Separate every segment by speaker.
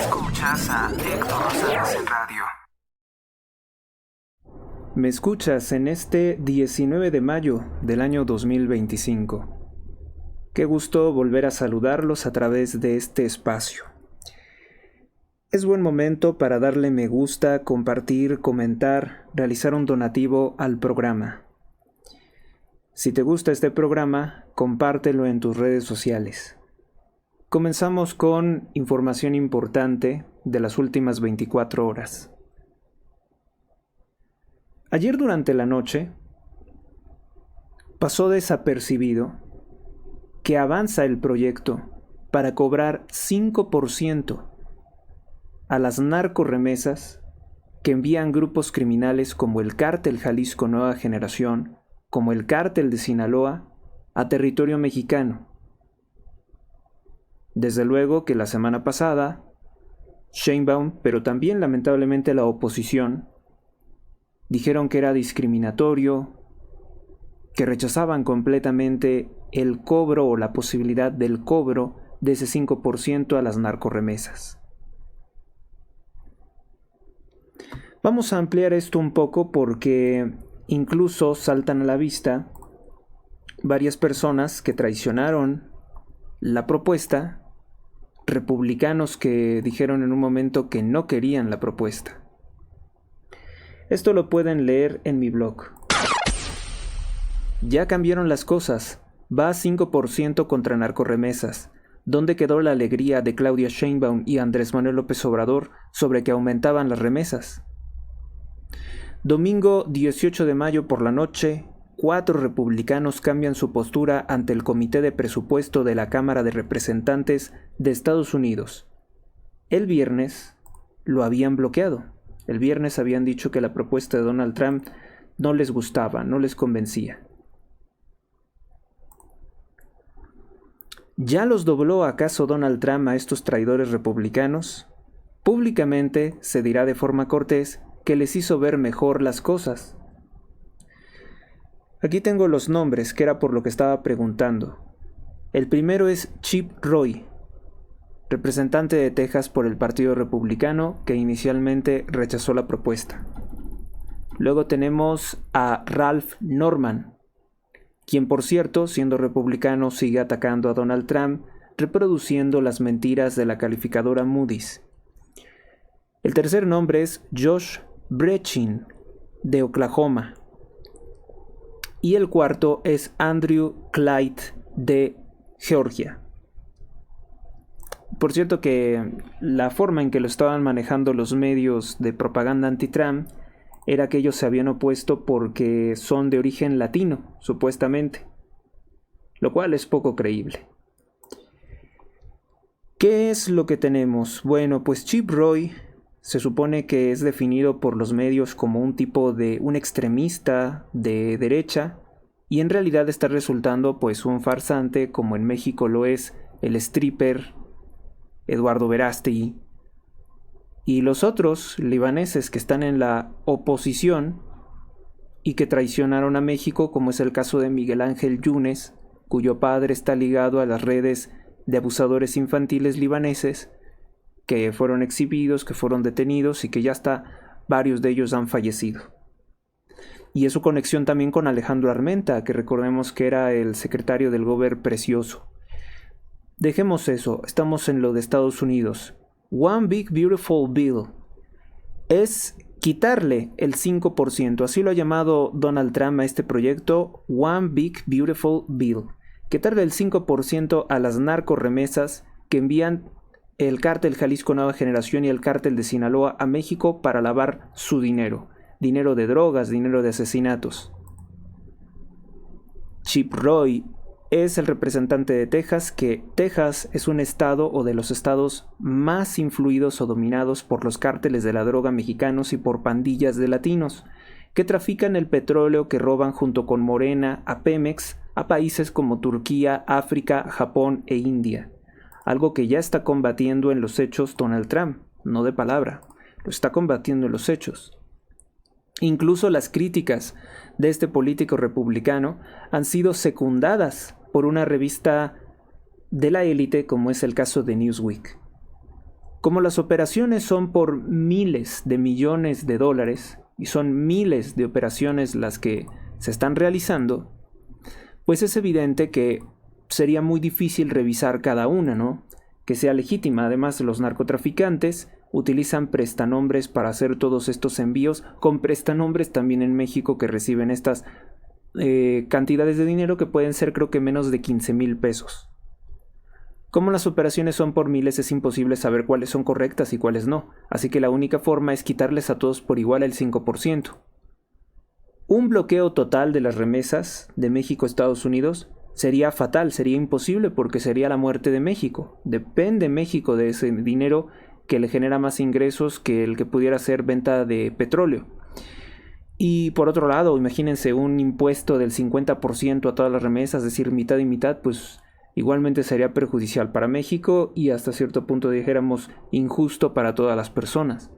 Speaker 1: Escuchas a Héctor Rosales en radio.
Speaker 2: Me escuchas en este 19 de mayo del año 2025. Qué gusto volver a saludarlos a través de este espacio. Es buen momento para darle me gusta, compartir, comentar, realizar un donativo al programa. Si te gusta este programa, compártelo en tus redes sociales. Comenzamos con información importante de las últimas 24 horas. Ayer durante la noche pasó desapercibido que avanza el proyecto para cobrar 5% a las narcorremesas que envían grupos criminales como el Cártel Jalisco Nueva Generación, como el Cártel de Sinaloa, a territorio mexicano. Desde luego que la semana pasada, Sheinbaum, pero también lamentablemente la oposición, dijeron que era discriminatorio, que rechazaban completamente el cobro o la posibilidad del cobro de ese 5% a las narcorremesas. Vamos a ampliar esto un poco porque incluso saltan a la vista varias personas que traicionaron la propuesta, republicanos que dijeron en un momento que no querían la propuesta. Esto lo pueden leer en mi blog. Ya cambiaron las cosas. Va a 5% contra narcorremesas. ¿Dónde quedó la alegría de Claudia Sheinbaum y Andrés Manuel López Obrador sobre que aumentaban las remesas? Domingo 18 de mayo por la noche, 4 republicanos cambian su postura ante el Comité de Presupuesto de la Cámara de Representantes de Estados Unidos. El viernes lo habían bloqueado. El viernes habían dicho que la propuesta de Donald Trump no les gustaba, no les convencía. ¿Ya los dobló acaso Donald Trump a estos traidores republicanos? Públicamente se dirá de forma cortés que les hizo ver mejor las cosas. Aquí tengo los nombres, que era por lo que estaba preguntando. El primero es Chip Roy, representante de Texas por el Partido Republicano, que inicialmente rechazó la propuesta. Luego tenemos a Ralph Norman, quien por cierto, siendo republicano, sigue atacando a Donald Trump, reproduciendo las mentiras de la calificadora Moody's. El tercer nombre es Josh Brechin, de Oklahoma. Y el cuarto es Andrew Clyde, de Georgia. Por cierto que la forma en que lo estaban manejando los medios de propaganda anti-Trump era que ellos se habían opuesto porque son de origen latino, supuestamente, lo cual es poco creíble. ¿Qué es lo que tenemos? Bueno, pues Chip Roy se supone que es definido por los medios como un tipo de un extremista de derecha y en realidad está resultando pues un farsante como en México lo es el stripper Eduardo Verástegui, y los otros libaneses que están en la oposición y que traicionaron a México, como es el caso de Miguel Ángel Yunes, cuyo padre está ligado a las redes de abusadores infantiles libaneses, que fueron exhibidos, que fueron detenidos y que ya hasta varios de ellos han fallecido. Y es su conexión también con Alejandro Armenta, que recordemos que era el secretario del Gober Precioso. Dejemos eso, estamos en lo de Estados Unidos. One Big Beautiful Bill es quitarle el 5%, así lo ha llamado Donald Trump a este proyecto, One Big Beautiful Bill. Quitarle el 5% a las narcorremesas que envían el Cártel Jalisco Nueva Generación y el Cártel de Sinaloa a México para lavar su dinero. Dinero de drogas, dinero de asesinatos. Chip Roy es el representante de Texas, que Texas es un estado o de los estados más influidos o dominados por los cárteles de la droga mexicanos y por pandillas de latinos, que trafican el petróleo que roban junto con Morena a Pemex a países como Turquía, África, Japón e India. Algo que ya está combatiendo en los hechos Donald Trump, no de palabra, lo está combatiendo en los hechos. Incluso las críticas de este político republicano han sido secundadas por una revista de la élite como es el caso de Newsweek. Como las operaciones son por miles de millones de dólares y son miles de operaciones las que se están realizando, pues es evidente que sería muy difícil revisar cada una, ¿no? Que sea legítima. Además, los narcotraficantes utilizan prestanombres para hacer todos estos envíos, con prestanombres también en México que reciben estas cantidades de dinero que pueden ser, creo que menos de 15,000 pesos. Como las operaciones son por miles, es imposible saber cuáles son correctas y cuáles no, así que la única forma es quitarles a todos por igual el 5%. Un bloqueo total de las remesas de México a Estados Unidos sería fatal, sería imposible porque sería la muerte de México. Depende México de ese dinero que le genera más ingresos que el que pudiera ser venta de petróleo. Y por otro lado, imagínense un impuesto del 50% a todas las remesas, es decir, mitad y mitad, pues igualmente sería perjudicial para México y hasta cierto punto dijéramos injusto para todas las personas.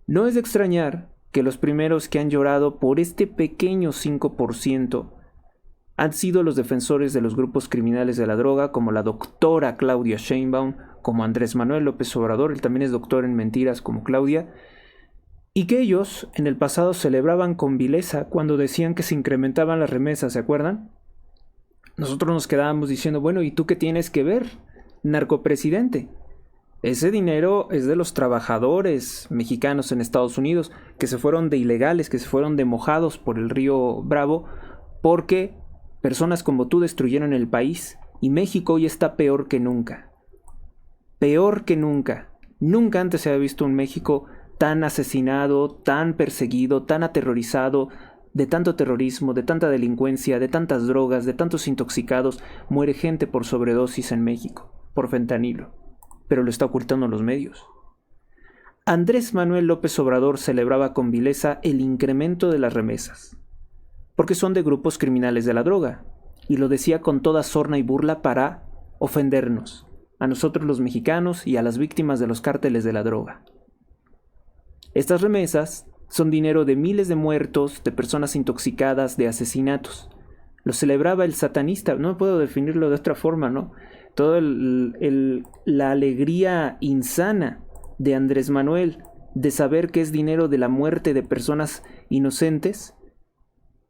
Speaker 2: No es de extrañar que los primeros que han llorado por este pequeño 5% han sido los defensores de los grupos criminales de la droga, como la doctora Claudia Sheinbaum, como Andrés Manuel López Obrador, él también es doctor en mentiras como Claudia, y que ellos en el pasado celebraban con vileza cuando decían que se incrementaban las remesas, ¿se acuerdan? Nosotros nos quedábamos diciendo, bueno, ¿y tú qué tienes que ver, narcopresidente? Ese dinero es de los trabajadores mexicanos en Estados Unidos, que se fueron de ilegales, que se fueron de mojados por el río Bravo, porque personas como tú destruyeron el país, y México hoy está peor que nunca. Peor que nunca. Nunca antes se había visto un México tan asesinado, tan perseguido, tan aterrorizado, de tanto terrorismo, de tanta delincuencia, de tantas drogas, de tantos intoxicados. Muere gente por sobredosis en México, por fentanilo, pero lo está ocultando los medios. Andrés Manuel López Obrador celebraba con vileza el incremento de las remesas, porque son de grupos criminales de la droga, y lo decía con toda sorna y burla para ofendernos, a nosotros los mexicanos y a las víctimas de los cárteles de la droga. Estas remesas son dinero de miles de muertos, de personas intoxicadas, de asesinatos. Lo celebraba el satanista, no puedo definirlo de otra forma, ¿no? Toda la alegría insana de Andrés Manuel de saber que es dinero de la muerte de personas inocentes,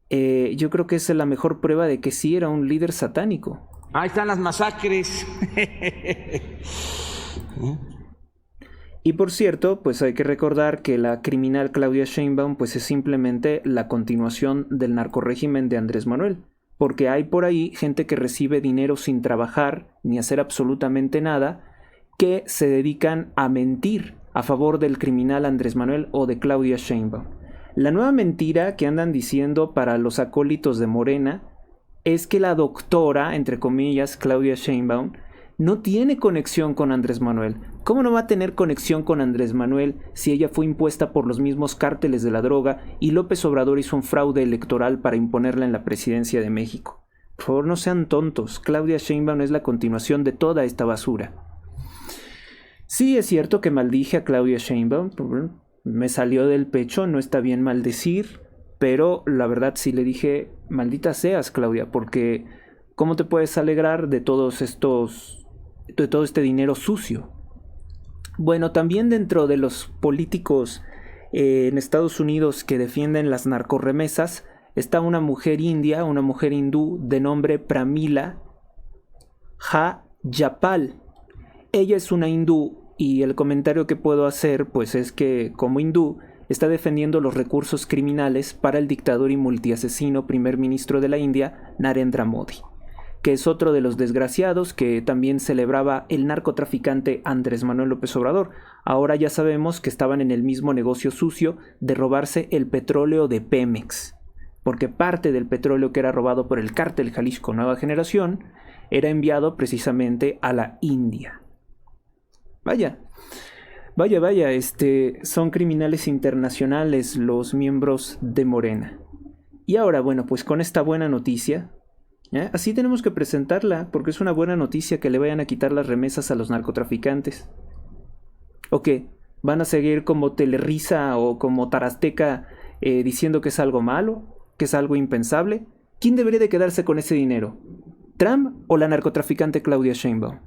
Speaker 2: yo creo que esa es la mejor prueba de que sí era un líder satánico.
Speaker 3: Ahí están las masacres.
Speaker 2: Y por cierto, pues hay que recordar que la criminal Claudia Sheinbaum pues es simplemente la continuación del narcorrégimen de Andrés Manuel, porque hay por ahí gente que recibe dinero sin trabajar ni hacer absolutamente nada, que se dedican a mentir a favor del criminal Andrés Manuel o de Claudia Sheinbaum. La nueva mentira que andan diciendo para los acólitos de Morena es que la doctora, entre comillas, Claudia Sheinbaum, no tiene conexión con Andrés Manuel. ¿Cómo no va a tener conexión con Andrés Manuel si ella fue impuesta por los mismos cárteles de la droga y López Obrador hizo un fraude electoral para imponerla en la presidencia de México? Por favor, no sean tontos. Claudia Sheinbaum es la continuación de toda esta basura. Sí, es cierto que maldije a Claudia Sheinbaum. Me salió del pecho, no está bien maldecir, pero la verdad sí le dije, maldita seas, Claudia, porque ¿cómo te puedes alegrar de todo este dinero sucio? Bueno, también dentro de los políticos en Estados Unidos que defienden las narcorremesas está una mujer india, una mujer hindú de nombre Pramila Jayapal. Ella es una hindú y el comentario que puedo hacer pues es que como hindú está defendiendo los recursos criminales para el dictador y multiasesino primer ministro de la India, Narendra Modi, que es otro de los desgraciados que también celebraba el narcotraficante Andrés Manuel López Obrador. Ahora ya sabemos que estaban en el mismo negocio sucio de robarse el petróleo de Pemex, porque parte del petróleo que era robado por el cártel Jalisco Nueva Generación era enviado precisamente a la India. Vaya, son criminales internacionales los miembros de Morena. Y ahora, bueno, pues con esta buena noticia, así tenemos que presentarla, porque es una buena noticia que le vayan a quitar las remesas a los narcotraficantes. ¿O qué? ¿Van a seguir como Telerisa o como Tarasteca diciendo que es algo malo, que es algo impensable? ¿Quién debería de quedarse con ese dinero? ¿Trump o la narcotraficante Claudia Sheinbaum?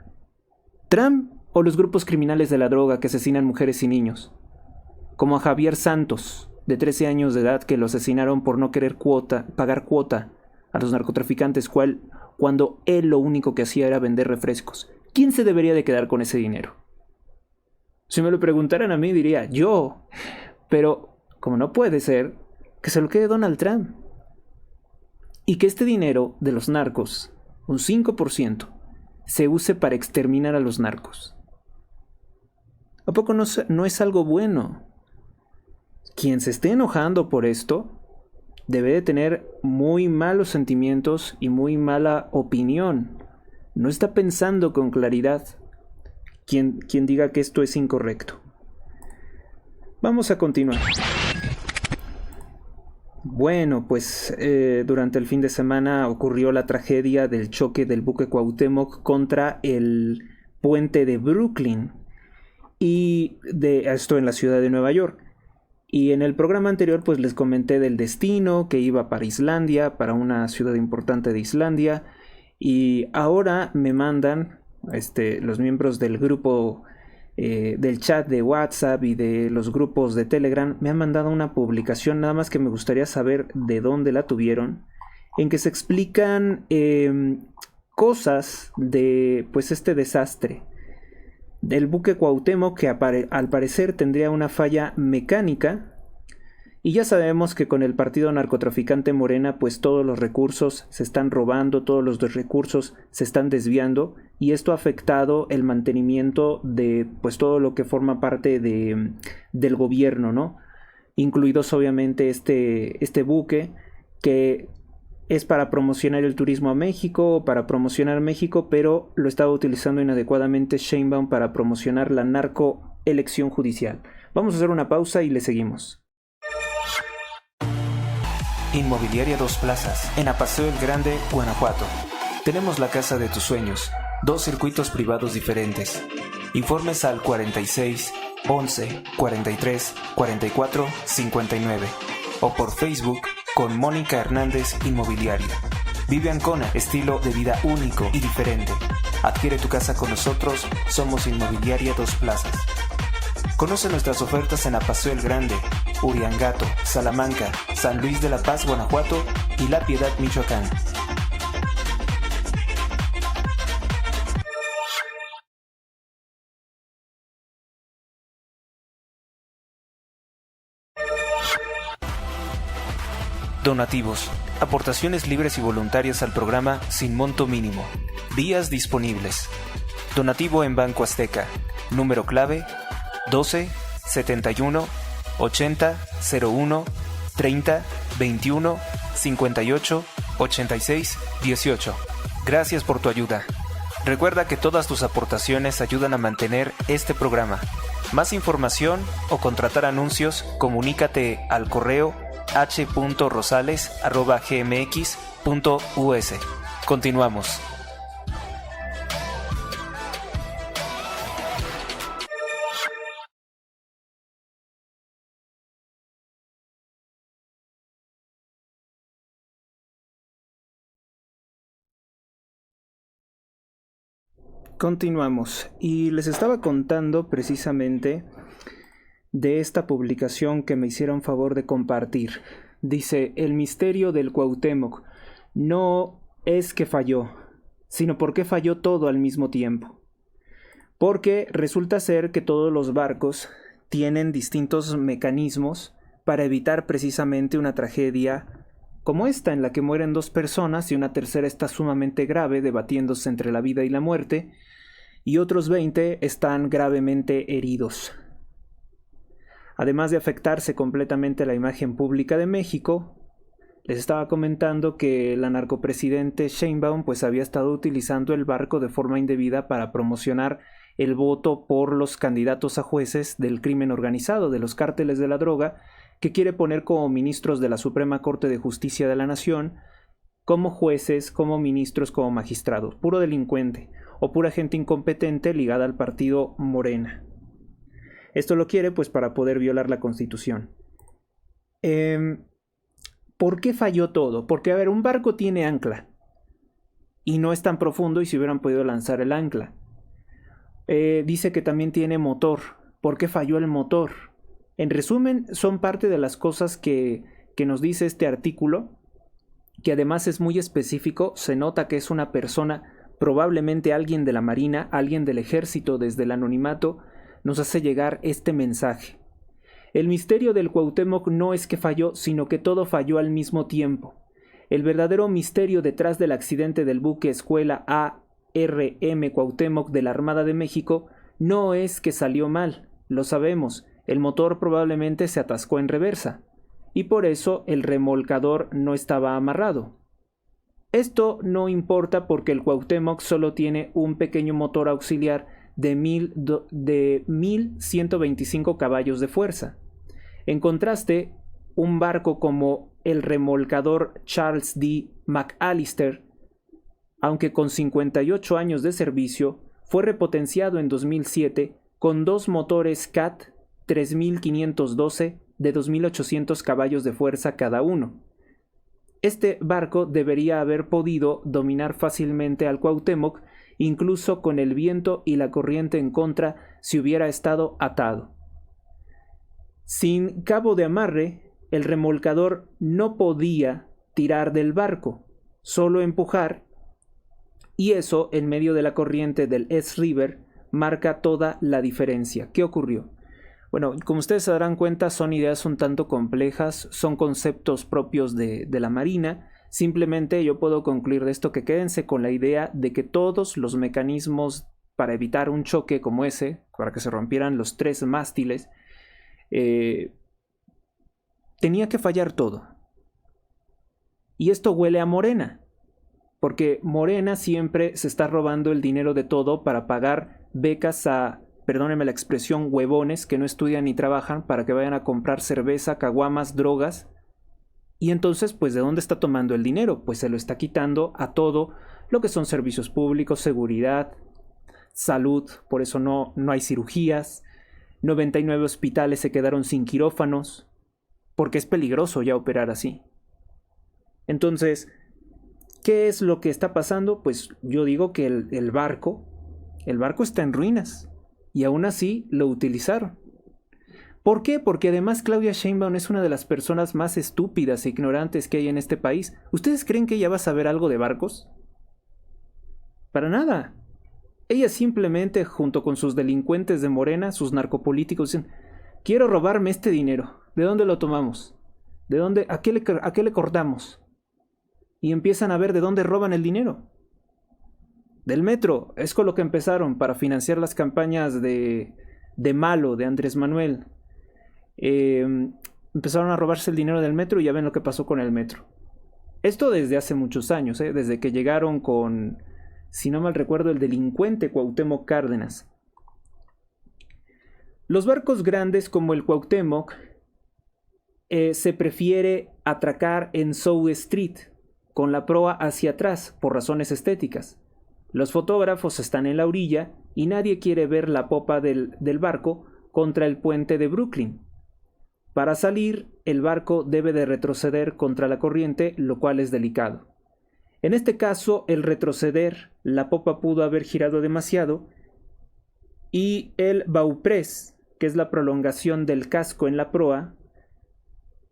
Speaker 2: ¿Trump O los grupos criminales de la droga que asesinan mujeres y niños. Como a Javier Santos, de 13 años de edad, que lo asesinaron por no querer pagar cuota a los narcotraficantes, cuando él lo único que hacía era vender refrescos. ¿Quién se debería de quedar con ese dinero? Si me lo preguntaran a mí, diría yo. Pero, como no puede ser, que se lo quede Donald Trump. Y que este dinero de los narcos, un 5%, se use para exterminar a los narcos. ¿A poco no es algo bueno? Quien se esté enojando por esto debe de tener muy malos sentimientos y muy mala opinión. No está pensando con claridad. Quien diga que esto es incorrecto. Vamos a continuar. Bueno, pues durante el fin de semana ocurrió la tragedia del choque del buque Cuauhtémoc contra el puente de Brooklyn, y esto en la ciudad de Nueva York. Y en el programa anterior pues les comenté del destino, que iba para Islandia, para una ciudad importante de Islandia, y ahora me mandan los miembros del grupo del chat de WhatsApp y de los grupos de Telegram, me han mandado una publicación, nada más que me gustaría saber de dónde la tuvieron, en que se explican cosas de pues este desastre del buque Cuauhtémoc, que al parecer tendría una falla mecánica. Y ya sabemos que con el partido narcotraficante Morena, pues todos los recursos se están robando, todos los recursos se están desviando, y esto ha afectado el mantenimiento de pues todo lo que forma parte del gobierno, ¿no? Incluidos obviamente este buque, que es para promocionar el turismo a México, para promocionar México, pero lo estaba utilizando inadecuadamente Sheinbaum para promocionar la narcoelección judicial. Vamos a hacer una pausa y le seguimos.
Speaker 4: Inmobiliaria Dos Plazas, en Apaseo el Grande, Guanajuato. Tenemos la casa de tus sueños, 2 circuitos privados diferentes. Informes al 46 11 43 44 59 o por Facebook con Mónica Hernández Inmobiliaria. Vive Ancona, estilo de vida único y diferente. Adquiere tu casa con nosotros, somos Inmobiliaria Dos Plazas. Conoce nuestras ofertas en Apaseo el Grande, Uriangato, Salamanca, San Luis de la Paz, Guanajuato y La Piedad, Michoacán. Donativos. Aportaciones libres y voluntarias al programa sin monto mínimo. Días disponibles. Donativo en Banco Azteca. Número clave 12 71 80 01 30 21 58 86 18. Gracias por tu ayuda. Recuerda que todas tus aportaciones ayudan a mantener este programa. Más información o contratar anuncios, comunícate al correo h.rosales@gmx.us. Continuamos.
Speaker 2: Continuamos, y les estaba contando precisamente de esta publicación que me hicieron favor de compartir. Dice: el misterio del Cuauhtémoc no es que falló, sino porque falló todo al mismo tiempo. Porque resulta ser que todos los barcos tienen distintos mecanismos para evitar precisamente una tragedia como esta, en la que mueren 2 personas y una tercera está sumamente grave, debatiéndose entre la vida y la muerte, y otros 20 están gravemente heridos. Además de afectarse completamente la imagen pública de México, les estaba comentando que la narcopresidente Sheinbaum pues había estado utilizando el barco de forma indebida para promocionar el voto por los candidatos a jueces del crimen organizado, de los cárteles de la droga, que quiere poner como ministros de la Suprema Corte de Justicia de la Nación, como jueces, como ministros, como magistrados. Puro delincuente o pura gente incompetente ligada al partido Morena. Esto lo quiere pues para poder violar la Constitución. ¿Por qué falló todo? Porque, a ver, un barco tiene ancla y no es tan profundo, y si hubieran podido lanzar el ancla. Dice que también tiene motor. ¿Por qué falló el motor? En resumen, son parte de las cosas que nos dice este artículo, que además es muy específico. Se nota que es una persona, probablemente alguien de la Marina, alguien del Ejército, desde el anonimato, nos hace llegar este mensaje. El misterio del Cuauhtémoc no es que falló, sino que todo falló al mismo tiempo. El verdadero misterio detrás del accidente del buque escuela ARM Cuauhtémoc de la Armada de México no es que salió mal, lo sabemos, el motor probablemente se atascó en reversa, y por eso el remolcador no estaba amarrado. Esto no importa porque el Cuauhtémoc solo tiene un pequeño motor auxiliar de 1125 caballos de fuerza. En contraste, un barco como el remolcador Charles D. McAllister, aunque con 58 años de servicio, fue repotenciado en 2007 con dos motores CAT 3512 de 2800 caballos de fuerza cada uno. Este barco debería haber podido dominar fácilmente al Cuauhtémoc, incluso con el viento y la corriente en contra, si hubiera estado atado. Sin cabo de amarre, el remolcador no podía tirar del barco, solo empujar, y eso, en medio de la corriente del East River, marca toda la diferencia. ¿Qué ocurrió? Bueno, como ustedes se darán cuenta, son ideas un tanto complejas, son conceptos propios de la Marina. Simplemente yo puedo concluir de esto que quédense con la idea de que todos los mecanismos para evitar un choque como ese, para que se rompieran los 3 mástiles, tenía que fallar todo. Y esto huele a Morena, porque Morena siempre se está robando el dinero de todo para pagar becas a, perdónenme la expresión, huevones que no estudian ni trabajan para que vayan a comprar cerveza, caguamas, drogas. Y entonces, pues, ¿de dónde está tomando el dinero? Pues se lo está quitando a todo lo que son servicios públicos, seguridad, salud, por eso no hay cirugías. 99 hospitales se quedaron sin quirófanos, porque es peligroso ya operar así. Entonces, ¿qué es lo que está pasando? Pues yo digo que el barco está en ruinas, y aún así lo utilizaron. ¿Por qué? Porque además Claudia Sheinbaum es una de las personas más estúpidas e ignorantes que hay en este país. ¿Ustedes creen que ella va a saber algo de barcos? Para nada. Ella simplemente, junto con sus delincuentes de Morena, sus narcopolíticos, dicen: quiero robarme este dinero. ¿De dónde lo tomamos? ¿De dónde? ¿A qué le cortamos? Y empiezan a ver de dónde roban el dinero. Del metro. Es con lo que empezaron para financiar las campañas de Malo, de Andrés Manuel. Empezaron a robarse el dinero del metro y ya ven lo que pasó con el metro. Esto desde hace muchos años, desde que llegaron con, si no mal recuerdo, el delincuente Cuauhtémoc Cárdenas. Los barcos grandes como el Cuauhtémoc se prefiere atracar en South Street, con la proa hacia atrás, por razones estéticas. Los fotógrafos están en la orilla y nadie quiere ver la popa del barco contra el puente de Brooklyn. Para salir, el barco debe de retroceder contra la corriente, lo cual es delicado. En este caso, el retroceder, la popa pudo haber girado demasiado y el bauprés, que es la prolongación del casco en la proa,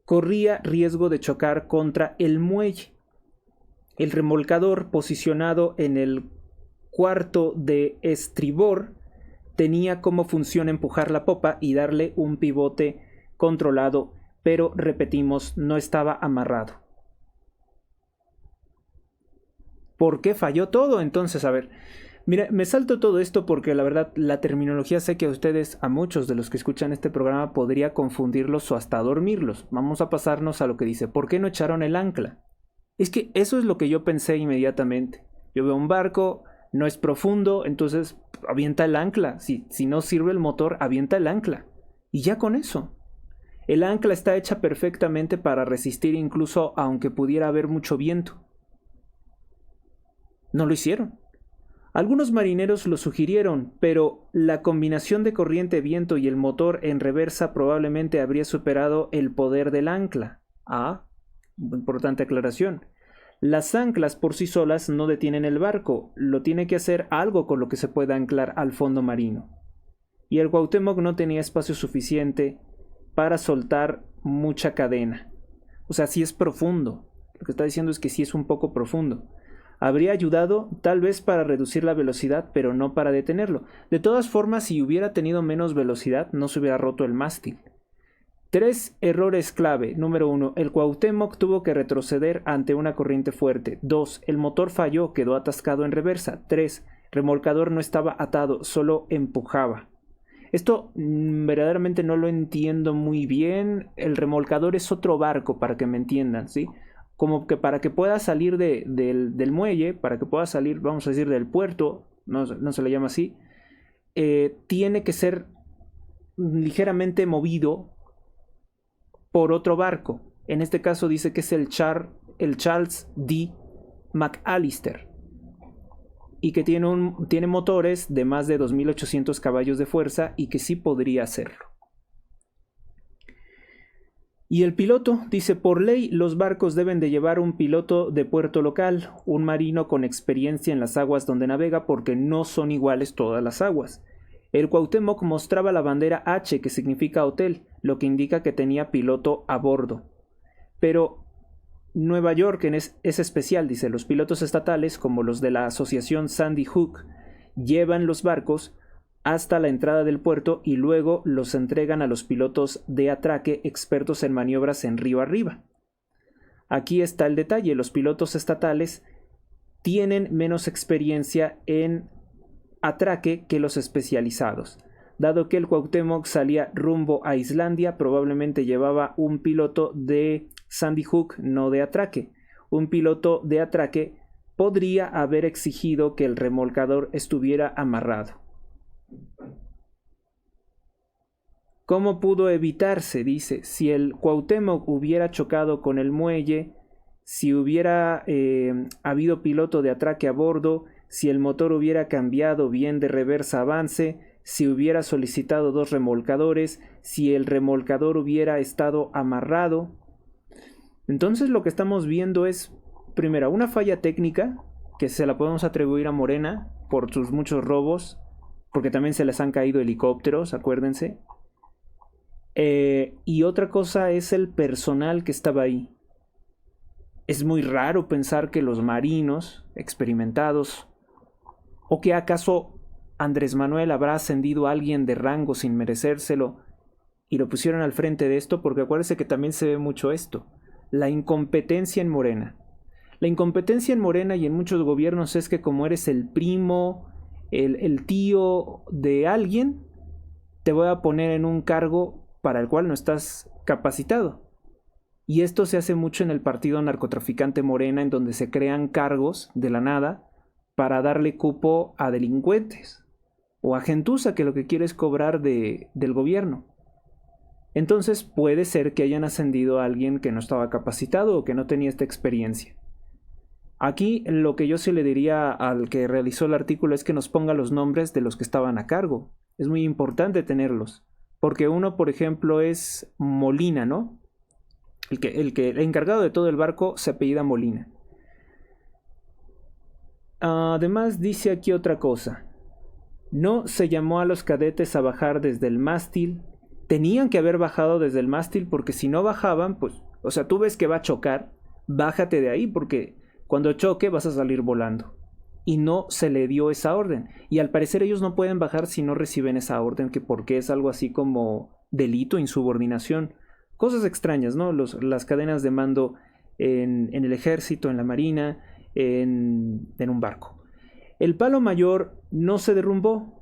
Speaker 2: corría riesgo de chocar contra el muelle. El remolcador, posicionado en el cuarto de estribor, tenía como función empujar la popa y darle un pivote controlado, pero repetimos, no estaba amarrado. ¿Por qué falló todo? Entonces, a ver, mira, me salto todo esto porque la verdad la terminología sé que a ustedes, a muchos de los que escuchan este programa, podría confundirlos o hasta dormirlos. Vamos a pasarnos a lo que dice: ¿por qué no echaron el ancla? Es que eso es lo que yo pensé inmediatamente. Yo veo un barco, no es profundo, entonces avienta el ancla. Si no sirve el motor, avienta el ancla. Y ya con eso. El ancla está hecha perfectamente para resistir incluso aunque pudiera haber mucho viento. No lo hicieron. Algunos marineros lo sugirieron, pero la combinación de corriente, viento y el motor en reversa probablemente habría superado el poder del ancla. Importante aclaración. Las anclas por sí solas no detienen el barco, lo tiene que hacer algo con lo que se pueda anclar al fondo marino. Y el Cuauhtémoc no tenía espacio suficiente para soltar mucha cadena. O sea, sí es profundo. Lo que está diciendo es que sí es un poco profundo. Habría ayudado tal vez para reducir la velocidad, pero no para detenerlo. De todas formas, si hubiera tenido menos velocidad, no se hubiera roto el mástil. 3 errores clave. Número 1. El Cuauhtémoc tuvo que retroceder ante una corriente fuerte. 2. El motor falló, quedó atascado en reversa. 3. Remolcador no estaba atado, solo empujaba. Esto verdaderamente no lo entiendo muy bien. El remolcador es otro barco, para que me entiendan, ¿sí? Como que para que pueda salir del muelle, para que pueda salir, vamos a decir, del puerto, no se le llama así, tiene que ser ligeramente movido por otro barco. En este caso dice que es el Charles D. McAllister, y que tiene motores de más de 2.800 caballos de fuerza y que sí podría hacerlo. Y el piloto dice: por ley los barcos deben de llevar un piloto de puerto local, un marino con experiencia en las aguas donde navega, porque no son iguales todas las aguas. El Cuauhtémoc mostraba la bandera H, que significa hotel, lo que indica que tenía piloto a bordo. Pero Nueva York es especial, dice. Los pilotos estatales, como los de la asociación Sandy Hook, llevan los barcos hasta la entrada del puerto y luego los entregan a los pilotos de atraque expertos en maniobras en río arriba. Aquí está el detalle: los pilotos estatales tienen menos experiencia en atraque que los especializados. Dado que el Cuauhtémoc salía rumbo a Islandia, probablemente llevaba un piloto de Sandy Hook, no de atraque. Un piloto de atraque podría haber exigido que el remolcador estuviera amarrado. ¿Cómo pudo evitarse? Dice: si el Cuauhtémoc hubiera chocado con el muelle, si hubiera habido piloto de atraque a bordo, si el motor hubiera cambiado bien de reversa avance, si hubiera solicitado 2 remolcadores, si el remolcador hubiera estado amarrado. Entonces lo que estamos viendo es, primero, una falla técnica que se la podemos atribuir a Morena por sus muchos robos, porque también se les han caído helicópteros, acuérdense. Y otra cosa es el personal que estaba ahí. Es muy raro pensar que los marinos experimentados, o que acaso Andrés Manuel habrá ascendido a alguien de rango sin merecérselo y lo pusieron al frente de esto, porque acuérdense que también se ve mucho esto: la incompetencia en Morena. La incompetencia en Morena y en muchos gobiernos es que como eres el primo, el tío de alguien, te voy a poner en un cargo para el cual no estás capacitado. Y esto se hace mucho en el partido narcotraficante Morena, en donde se crean cargos de la nada para darle cupo a delincuentes o a gentuza que lo que quiere es cobrar del gobierno. Entonces puede ser que hayan ascendido a alguien que no estaba capacitado o que no tenía esta experiencia. Aquí lo que yo sí le diría al que realizó el artículo es que nos ponga los nombres de los que estaban a cargo. Es muy importante tenerlos, porque uno, por ejemplo, es Molina, ¿no? El encargado de todo el barco se apellida Molina. Además dice aquí otra cosa: no se llamó a los cadetes a bajar desde el mástil. Tenían que haber bajado desde el mástil, porque si no bajaban, pues, o sea, tú ves que va a chocar, bájate de ahí, porque cuando choque vas a salir volando. Y no se le dio esa orden. Y al parecer ellos no pueden bajar si no reciben esa orden, que porque es algo así como delito, insubordinación. Cosas extrañas, ¿no? Las cadenas de mando en el ejército, en la marina, en un barco. El palo mayor no se derrumbó.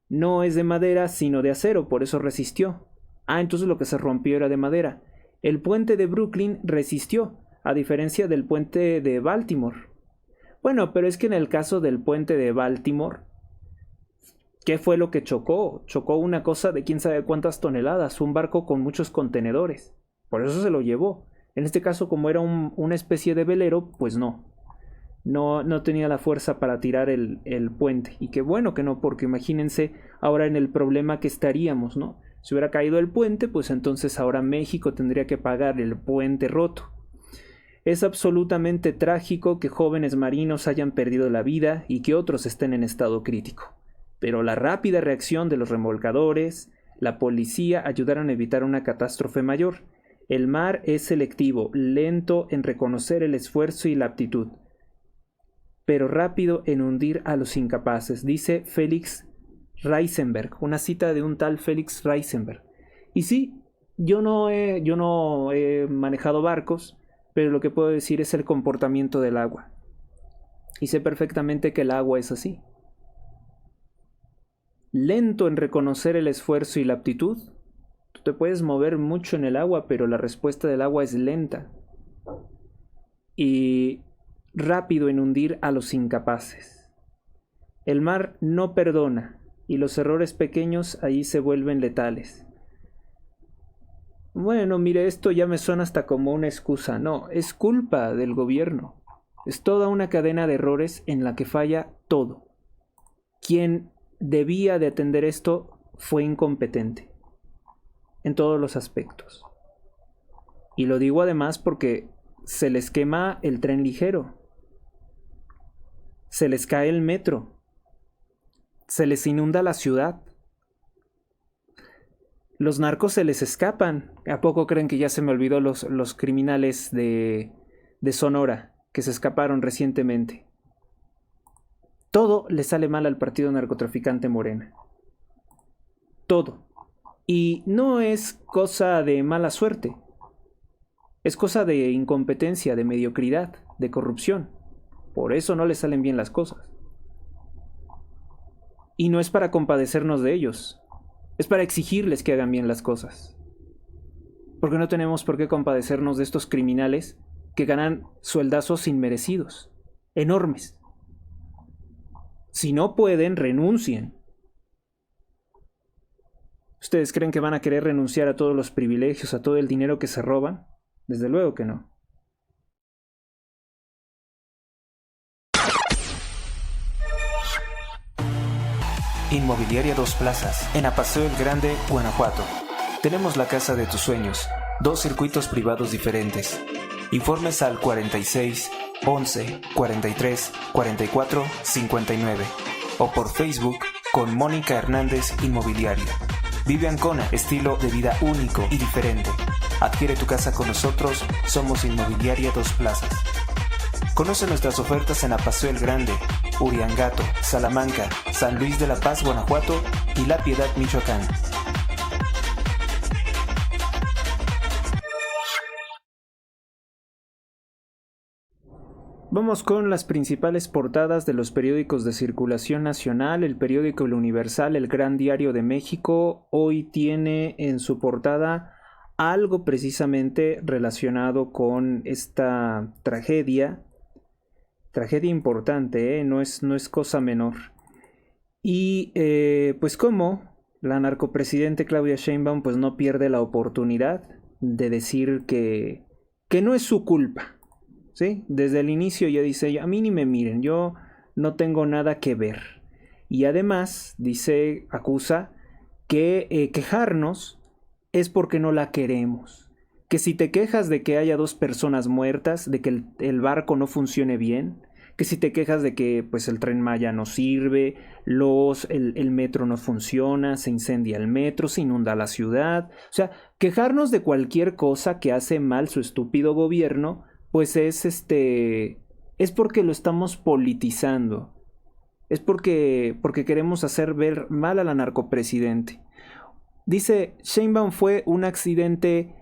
Speaker 2: No es de madera, sino de acero, por eso resistió. Entonces lo que se rompió era de madera. El puente de Brooklyn resistió, a diferencia del puente de Baltimore. Bueno, pero es que en el caso del puente de Baltimore, ¿qué fue lo que chocó? Chocó una cosa de quién sabe cuántas toneladas, un barco con muchos contenedores. Por eso se lo llevó. En este caso, como era una especie de velero, pues no tenía la fuerza para tirar el puente. Y qué bueno que no, porque imagínense ahora en el problema que estaríamos, ¿no? Si hubiera caído el puente, pues entonces ahora México tendría que pagar el puente roto. Es absolutamente trágico que jóvenes marinos hayan perdido la vida y que otros estén en estado crítico. Pero la rápida reacción de los remolcadores, la policía ayudaron a evitar una catástrofe mayor. El mar es selectivo, lento en reconocer el esfuerzo y la aptitud, pero rápido en hundir a los incapaces, dice Félix Reisenberg, una cita de un tal Félix Reisenberg. Y sí, yo no he manejado barcos, pero lo que puedo decir es el comportamiento del agua. Y sé perfectamente que el agua es así. Lento en reconocer el esfuerzo y la aptitud. Tú te puedes mover mucho en el agua, pero la respuesta del agua es lenta. Y rápido en hundir a los incapaces. El mar no perdona, y los errores pequeños allí se vuelven letales. Bueno, mire, esto ya me suena hasta como una excusa. No, es culpa del gobierno. Es toda una cadena de errores en la que falla todo. Quien debía de atender esto fue incompetente en todos los aspectos. Y lo digo además porque se les quema el tren ligero, se les cae el metro, se les inunda la ciudad. Los narcos se les escapan. ¿A poco creen que ya se me olvidó los criminales de Sonora que se escaparon recientemente? Todo le sale mal al partido narcotraficante Morena. Todo. Y no es cosa de mala suerte. Es cosa de incompetencia, de mediocridad, de corrupción. Por eso no les salen bien las cosas. Y no es para compadecernos de ellos. Es para exigirles que hagan bien las cosas. Porque no tenemos por qué compadecernos de estos criminales que ganan sueldazos inmerecidos, enormes. Si no pueden, renuncien. ¿Ustedes creen que van a querer renunciar a todos los privilegios, a todo el dinero que se roban? Desde luego que no.
Speaker 4: Inmobiliaria Dos Plazas, en Apaseo el Grande, Guanajuato. Tenemos la casa de tus sueños, 2 circuitos privados diferentes. Informes al 46 11 43 44 59 o por Facebook con Mónica Hernández Inmobiliaria. Vive Ancona, estilo de vida único y diferente. Adquiere tu casa con nosotros, somos Inmobiliaria Dos Plazas. Conoce nuestras ofertas en Apaseo el Grande, Uriangato, Salamanca, San Luis de la Paz, Guanajuato y La Piedad, Michoacán.
Speaker 2: Vamos con las principales portadas de los periódicos de circulación nacional. El periódico El Universal, el Gran Diario de México, hoy tiene en su portada algo precisamente relacionado con esta tragedia importante, no es cosa menor. Y pues como la narcopresidente Claudia Sheinbaum pues no pierde la oportunidad de decir que no es su culpa. ¿Sí? Desde el inicio ya dice, a mí ni me miren, yo no tengo nada que ver. Y además, acusa que quejarnos es porque no la queremos. Que si te quejas de que haya 2 personas muertas, de que el barco no funcione bien, que si te quejas de que pues el Tren Maya no sirve, el metro no funciona, se incendia el metro, se inunda la ciudad. O sea, quejarnos de cualquier cosa que hace mal su estúpido gobierno, pues es porque lo estamos politizando. Es porque queremos hacer ver mal a la narcopresidente. Dice, Sheinbaum fue un accidente,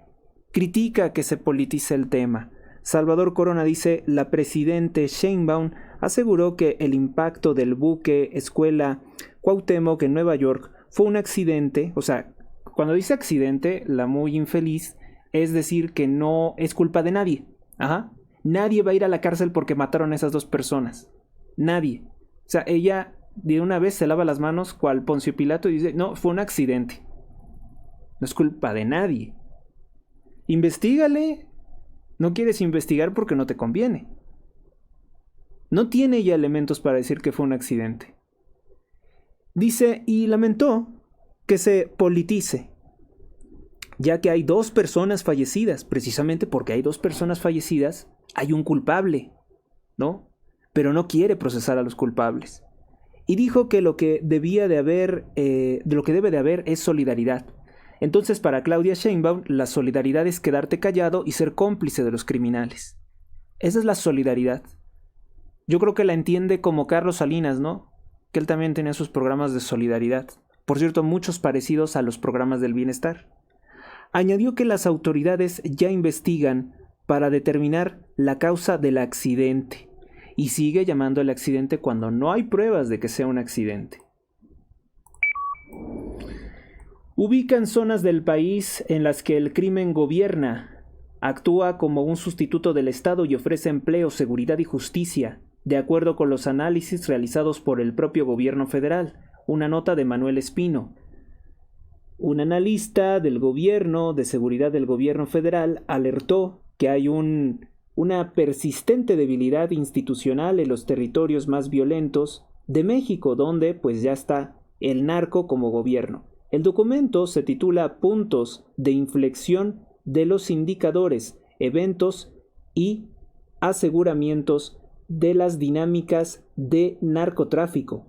Speaker 2: critica que se politice el tema. Salvador Corona dice, la presidente Sheinbaum aseguró que el impacto del buque escuela Cuauhtémoc en Nueva York fue un accidente. O sea, cuando dice accidente, la muy infeliz, es decir que no es culpa de nadie. Ajá. Nadie va a ir a la cárcel porque mataron a esas 2 personas. Nadie. O sea, ella de una vez se lava las manos cual Poncio Pilato y dice, no, fue un accidente. No es culpa de nadie. Investígale. No quieres investigar porque no te conviene. No tiene ya elementos para decir que fue un accidente. Dice, y lamentó que se politice, ya que hay 2 personas fallecidas. Precisamente porque hay 2 personas fallecidas, hay un culpable, ¿no? Pero no quiere procesar a los culpables. Y dijo que lo que debe de haber es solidaridad. Entonces, para Claudia Sheinbaum, la solidaridad es quedarte callado y ser cómplice de los criminales. Esa es la solidaridad. Yo creo que la entiende como Carlos Salinas, ¿no? Que él también tenía sus programas de solidaridad. Por cierto, muchos parecidos a los programas del bienestar. Añadió que las autoridades ya investigan para determinar la causa del accidente. Y sigue llamando al accidente cuando no hay pruebas de que sea un accidente. Ubican zonas del país en las que el crimen gobierna, actúa como un sustituto del Estado y ofrece empleo, seguridad y justicia, de acuerdo con los análisis realizados por el propio gobierno federal. Una nota de Manuel Espino. Un analista del gobierno, de seguridad del gobierno federal, alertó que hay una persistente debilidad institucional en los territorios más violentos de México, donde pues ya está el narco como gobierno. El documento se titula Puntos de inflexión de los indicadores, eventos y aseguramientos de las dinámicas de narcotráfico.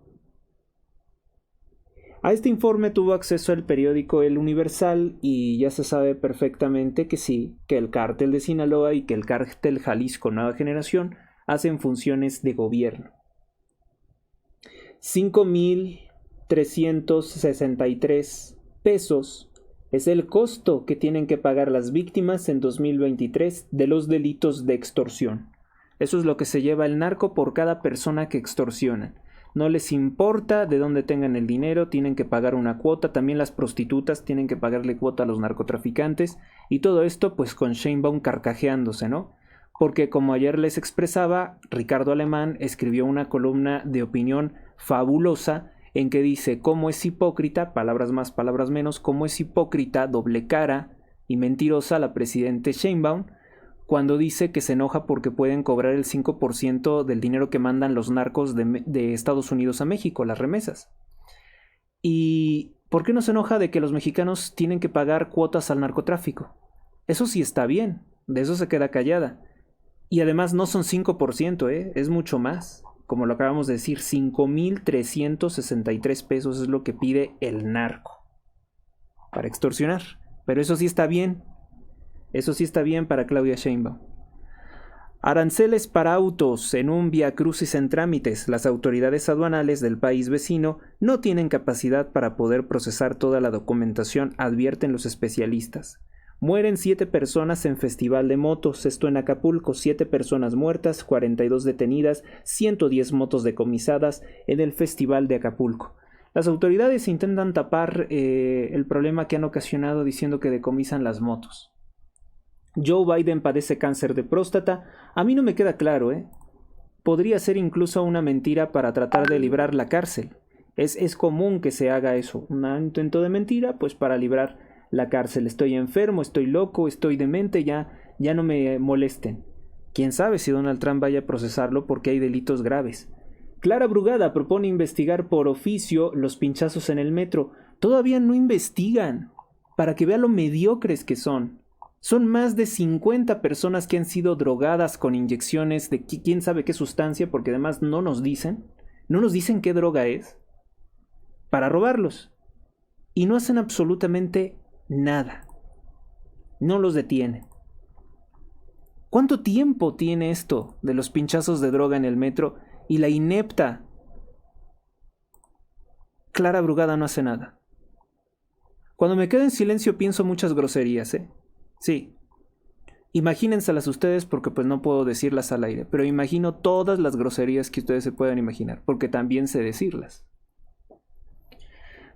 Speaker 2: A este informe tuvo acceso el periódico El Universal y ya se sabe perfectamente que sí, que el cártel de Sinaloa y que el cártel Jalisco Nueva Generación hacen funciones de gobierno. 5,363 pesos es el costo que tienen que pagar las víctimas en 2023 de los delitos de extorsión. Eso es lo que se lleva el narco por cada persona que extorsionan. No les importa de dónde tengan el dinero, tienen que pagar una cuota. También las prostitutas tienen que pagarle cuota a los narcotraficantes. Y todo esto pues con Sheinbaum carcajeándose, ¿no? Porque como ayer les expresaba, Ricardo Alemán escribió una columna de opinión fabulosa en que dice cómo es hipócrita, palabras más, palabras menos, cómo es hipócrita, doble cara y mentirosa la presidenta Sheinbaum cuando dice que se enoja porque pueden cobrar el 5% del dinero que mandan los narcos de Estados Unidos a México, las remesas. ¿Y por qué no se enoja de que los mexicanos tienen que pagar cuotas al narcotráfico? Eso sí está bien, de eso se queda callada. Y además no son 5%, es mucho más. Como lo acabamos de decir, 5,363 pesos es lo que pide el narco para extorsionar. Pero eso sí está bien. Eso sí está bien para Claudia Sheinbaum. Aranceles para autos en un viacrucis en trámites. Las autoridades aduanales del país vecino no tienen capacidad para poder procesar toda la documentación, advierten los especialistas. Mueren 7 personas en festival de motos, esto en Acapulco, 7 personas muertas, 42 detenidas, 110 motos decomisadas en el festival de Acapulco. Las autoridades intentan tapar el problema que han ocasionado diciendo que decomisan las motos. Joe Biden padece cáncer de próstata. A mí no me queda claro, Podría ser incluso una mentira para tratar de librar la cárcel. Es común que se haga eso, un intento de mentira, pues para librar la cárcel. Estoy enfermo, estoy loco, estoy demente, ya no me molesten. Quién sabe si Donald Trump vaya a procesarlo porque hay delitos graves. Clara Brugada propone investigar por oficio los pinchazos en el metro. Todavía no investigan, para que vean lo mediocres que son. Son más de 50 personas que han sido drogadas con inyecciones de quién sabe qué sustancia, porque además no nos dicen qué droga es, para robarlos. Y no hacen absolutamente nada. No los detienen. ¿Cuánto tiempo tiene esto de los pinchazos de droga en el metro y la inepta Clara Brugada no hace nada? Cuando me quedo en silencio pienso muchas groserías, Sí. Imagínenselas ustedes porque pues no puedo decirlas al aire, pero imagino todas las groserías que ustedes se puedan imaginar, porque también sé decirlas.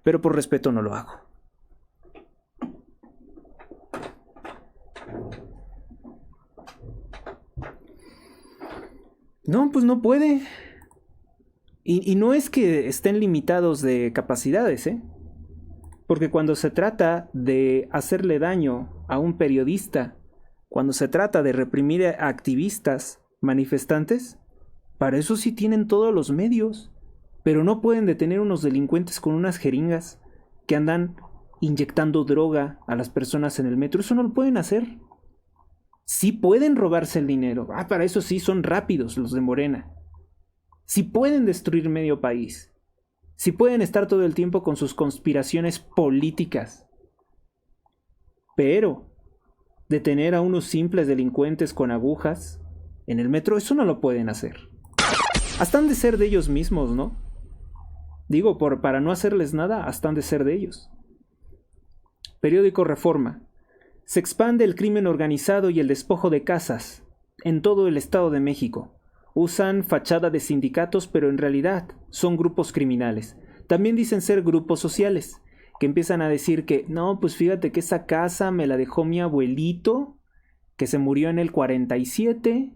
Speaker 2: Pero por respeto no lo hago. No, pues no puede. Y no es que estén limitados de capacidades, Porque cuando se trata de hacerle daño a un periodista, cuando se trata de reprimir a activistas, manifestantes, para eso sí tienen todos los medios, pero no pueden detener unos delincuentes con unas jeringas que andan inyectando droga a las personas en el metro. Eso no lo pueden hacer. Sí pueden robarse el dinero. Para eso sí son rápidos los de Morena. Sí pueden destruir medio país. Sí pueden estar todo el tiempo con sus conspiraciones políticas. Pero detener a unos simples delincuentes con agujas en el metro, eso no lo pueden hacer. Hasta han de ser de ellos mismos, ¿no? Digo, para no hacerles nada, hasta han de ser de ellos. Periódico Reforma. Se expande el crimen organizado y el despojo de casas en todo el Estado de México. Usan fachada de sindicatos, pero en realidad son grupos criminales. También dicen ser grupos sociales, que empiezan a decir que, no, pues fíjate que esa casa me la dejó mi abuelito, que se murió en el 47,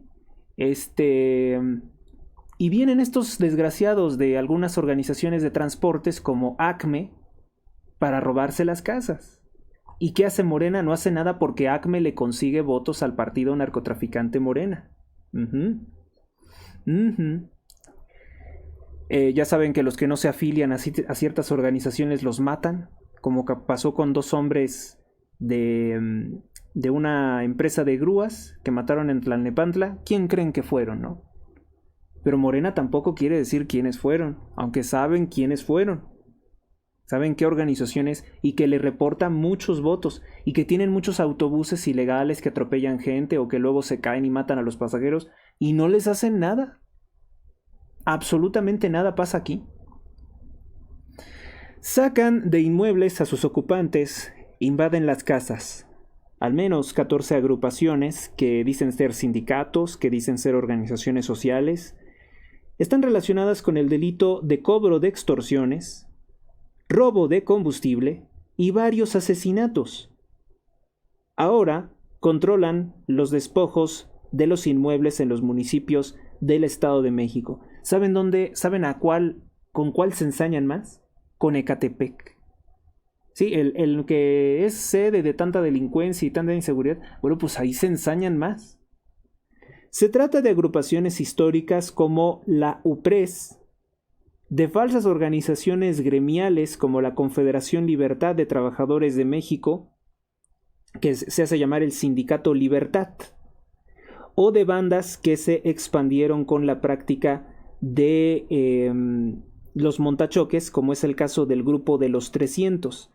Speaker 2: y vienen estos desgraciados de algunas organizaciones de transportes como ACME para robarse las casas. ¿Y qué hace Morena? No hace nada porque ACME le consigue votos al partido narcotraficante Morena. Ya saben que los que no se afilian a ciertas organizaciones los matan, como pasó con 2 hombres de una empresa de grúas que mataron en Tlalnepantla. ¿Quién creen que fueron, no? Pero Morena tampoco quiere decir quiénes fueron, aunque saben quiénes fueron. Saben qué organizaciones y que le reportan muchos votos y que tienen muchos autobuses ilegales que atropellan gente o que luego se caen y matan a los pasajeros y no les hacen nada. Absolutamente nada pasa aquí. Sacan de inmuebles a sus ocupantes, invaden las casas. Al menos 14 agrupaciones que dicen ser sindicatos, que dicen ser organizaciones sociales, están relacionadas con el delito de cobro de extorsiones, robo de combustible y varios asesinatos. Ahora controlan los despojos de los inmuebles en los municipios del Estado de México. ¿Saben dónde? ¿Saben con cuál se ensañan más? Con Ecatepec. Sí, el que es sede de tanta delincuencia y tanta inseguridad, bueno, pues ahí se ensañan más. Se trata de agrupaciones históricas como la UPRES, de falsas organizaciones gremiales como la Confederación Libertad de Trabajadores de México, que se hace llamar el Sindicato Libertad, o de bandas que se expandieron con la práctica de los montachoques, como es el caso del grupo de los 300.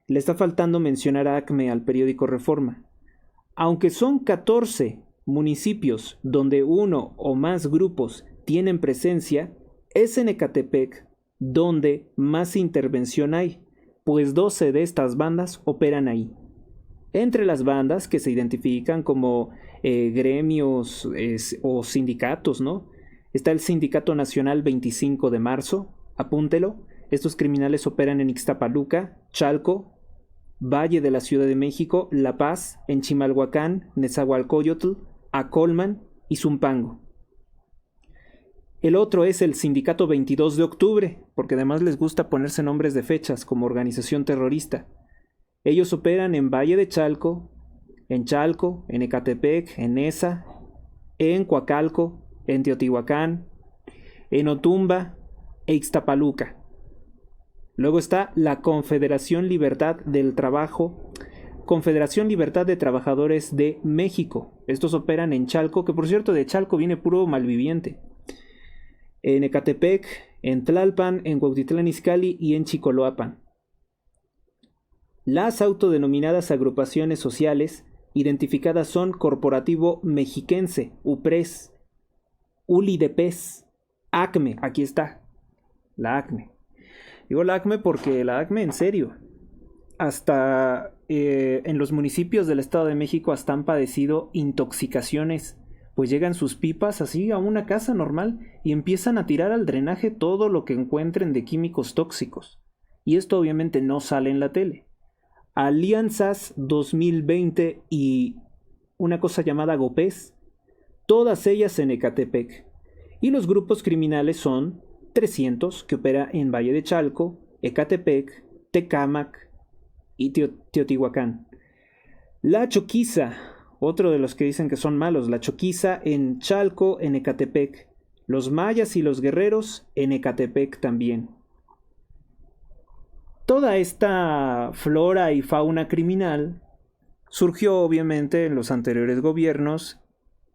Speaker 2: Le está faltando mencionar a ACME al periódico Reforma. Aunque son 14 municipios donde uno o más grupos tienen presencia, es en Ecatepec donde más intervención hay, pues 12 de estas bandas operan ahí. Entre las bandas que se identifican como gremios o sindicatos, ¿no? Está el Sindicato Nacional 25 de Marzo, apúntelo. Estos criminales operan en Ixtapaluca, Chalco, Valle de la Ciudad de México, La Paz, en Chimalhuacán, Nezahualcóyotl, Acolman y Zumpango. El otro es el Sindicato 22 de Octubre, porque además les gusta ponerse nombres de fechas como organización terrorista. Ellos operan en Valle de Chalco, en Ecatepec, en Neza, en Coacalco, en Teotihuacán, en Otumba e Ixtapaluca. Luego está la Confederación Libertad del Trabajo, Confederación Libertad de Trabajadores de México. Estos operan en Chalco, que por cierto de Chalco viene puro malviviente. En Ecatepec, en Tlalpan, en Cuautitlán Izcalli y en Chicoloapan. Las autodenominadas agrupaciones sociales identificadas son Corporativo Mexiquense, UPRES, ULIDEPES, ACME, aquí está, la ACME. Digo la ACME porque la ACME en serio, hasta en los municipios del Estado de México hasta han padecido intoxicaciones, pues llegan sus pipas así a una casa normal y empiezan a tirar al drenaje todo lo que encuentren de químicos tóxicos. Y esto obviamente no sale en la tele. Alianzas 2020 y una cosa llamada GOPES, todas ellas en Ecatepec. Y los grupos criminales son 300, que opera en Valle de Chalco, Ecatepec, Tecámac y Teotihuacán. La Choquiza, otro de los que dicen que son malos, la Choquiza en Chalco, en Ecatepec. Los mayas y los guerreros en Ecatepec también. Toda esta flora y fauna criminal Surgió obviamente en los anteriores gobiernos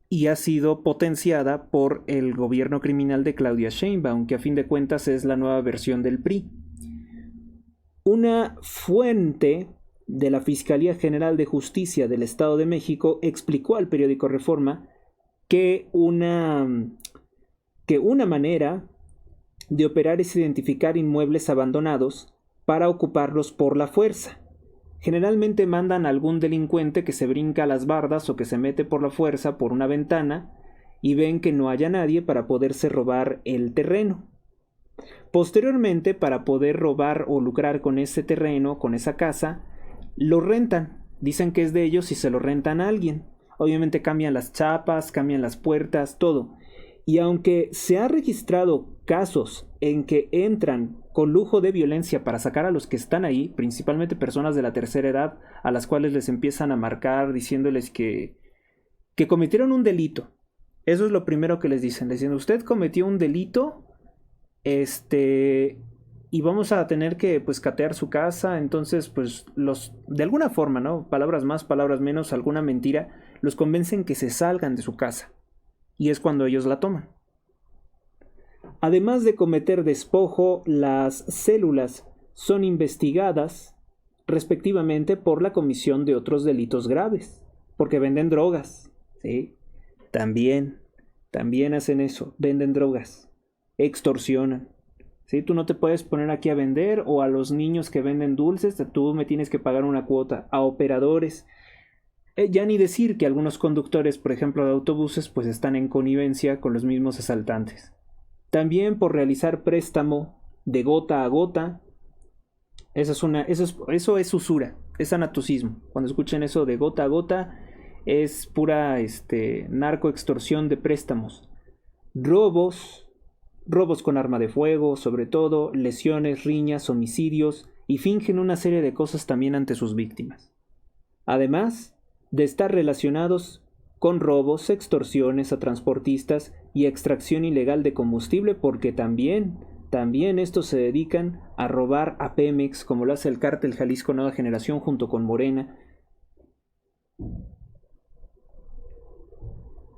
Speaker 2: y ha sido potenciada por el gobierno criminal de Claudia Sheinbaum, que a fin de cuentas es la nueva versión del PRI. Una fuente de la Fiscalía General de Justicia del Estado de México explicó al periódico Reforma que una manera de operar es identificar inmuebles abandonados para ocuparlos por la fuerza. Generalmente mandan a algún delincuente que se brinca las bardas o que se mete por la fuerza por una ventana y ven que no haya nadie para poderse robar el terreno. Posteriormente, para poder robar o lucrar con ese terreno, con esa casa, lo rentan. Dicen que es de ellos y se lo rentan a alguien. Obviamente cambian las chapas, cambian las puertas, todo. Y aunque se ha registrado casos en que entran con lujo de violencia para sacar a los que están ahí, principalmente personas de la tercera edad, a las cuales les empiezan a marcar diciéndoles que cometieron un delito. Eso es lo primero que les dicen. Les dicen, usted cometió un delito, y vamos a tener que, pues, catear su casa. Entonces, pues, de alguna forma, ¿no? Palabras más, palabras menos, alguna mentira, los convencen que se salgan de su casa. Y es cuando ellos la toman. Además de cometer despojo, las células son investigadas respectivamente por la comisión de otros delitos graves, porque venden drogas, ¿sí? También hacen eso, venden drogas, extorsionan, ¿sí? Tú no te puedes poner aquí a vender, o a los niños que venden dulces, tú me tienes que pagar una cuota, a operadores. Ya ni decir que algunos conductores, por ejemplo, de autobuses, pues están en connivencia con los mismos asaltantes. También por realizar préstamo de gota a gota. Eso es usura, es anatocismo. Cuando escuchen eso de gota a gota, es pura narcoextorsión de préstamos. Robos con arma de fuego, sobre todo, lesiones, riñas, homicidios, y fingen una serie de cosas también ante sus víctimas. Además de estar relacionados con robos, extorsiones a transportistas y extracción ilegal de combustible, porque también estos se dedican a robar a Pemex, como lo hace el cártel Jalisco Nueva Generación junto con Morena.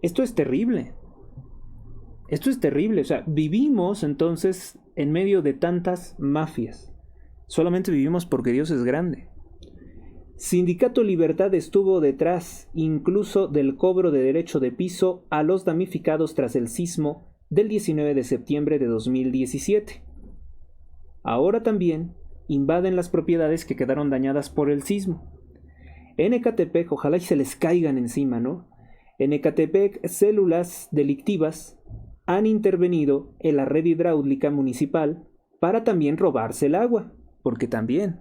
Speaker 2: Esto es terrible. O sea, vivimos entonces en medio de tantas mafias. Solamente vivimos porque Dios es grande. Sindicato Libertad estuvo detrás incluso del cobro de derecho de piso a los damnificados tras el sismo del 19 de septiembre de 2017. Ahora también invaden las propiedades que quedaron dañadas por el sismo. En Ecatepec, ojalá y se les caigan encima, ¿no? En Ecatepec, células delictivas han intervenido en la red hidráulica municipal para también robarse el agua. Porque también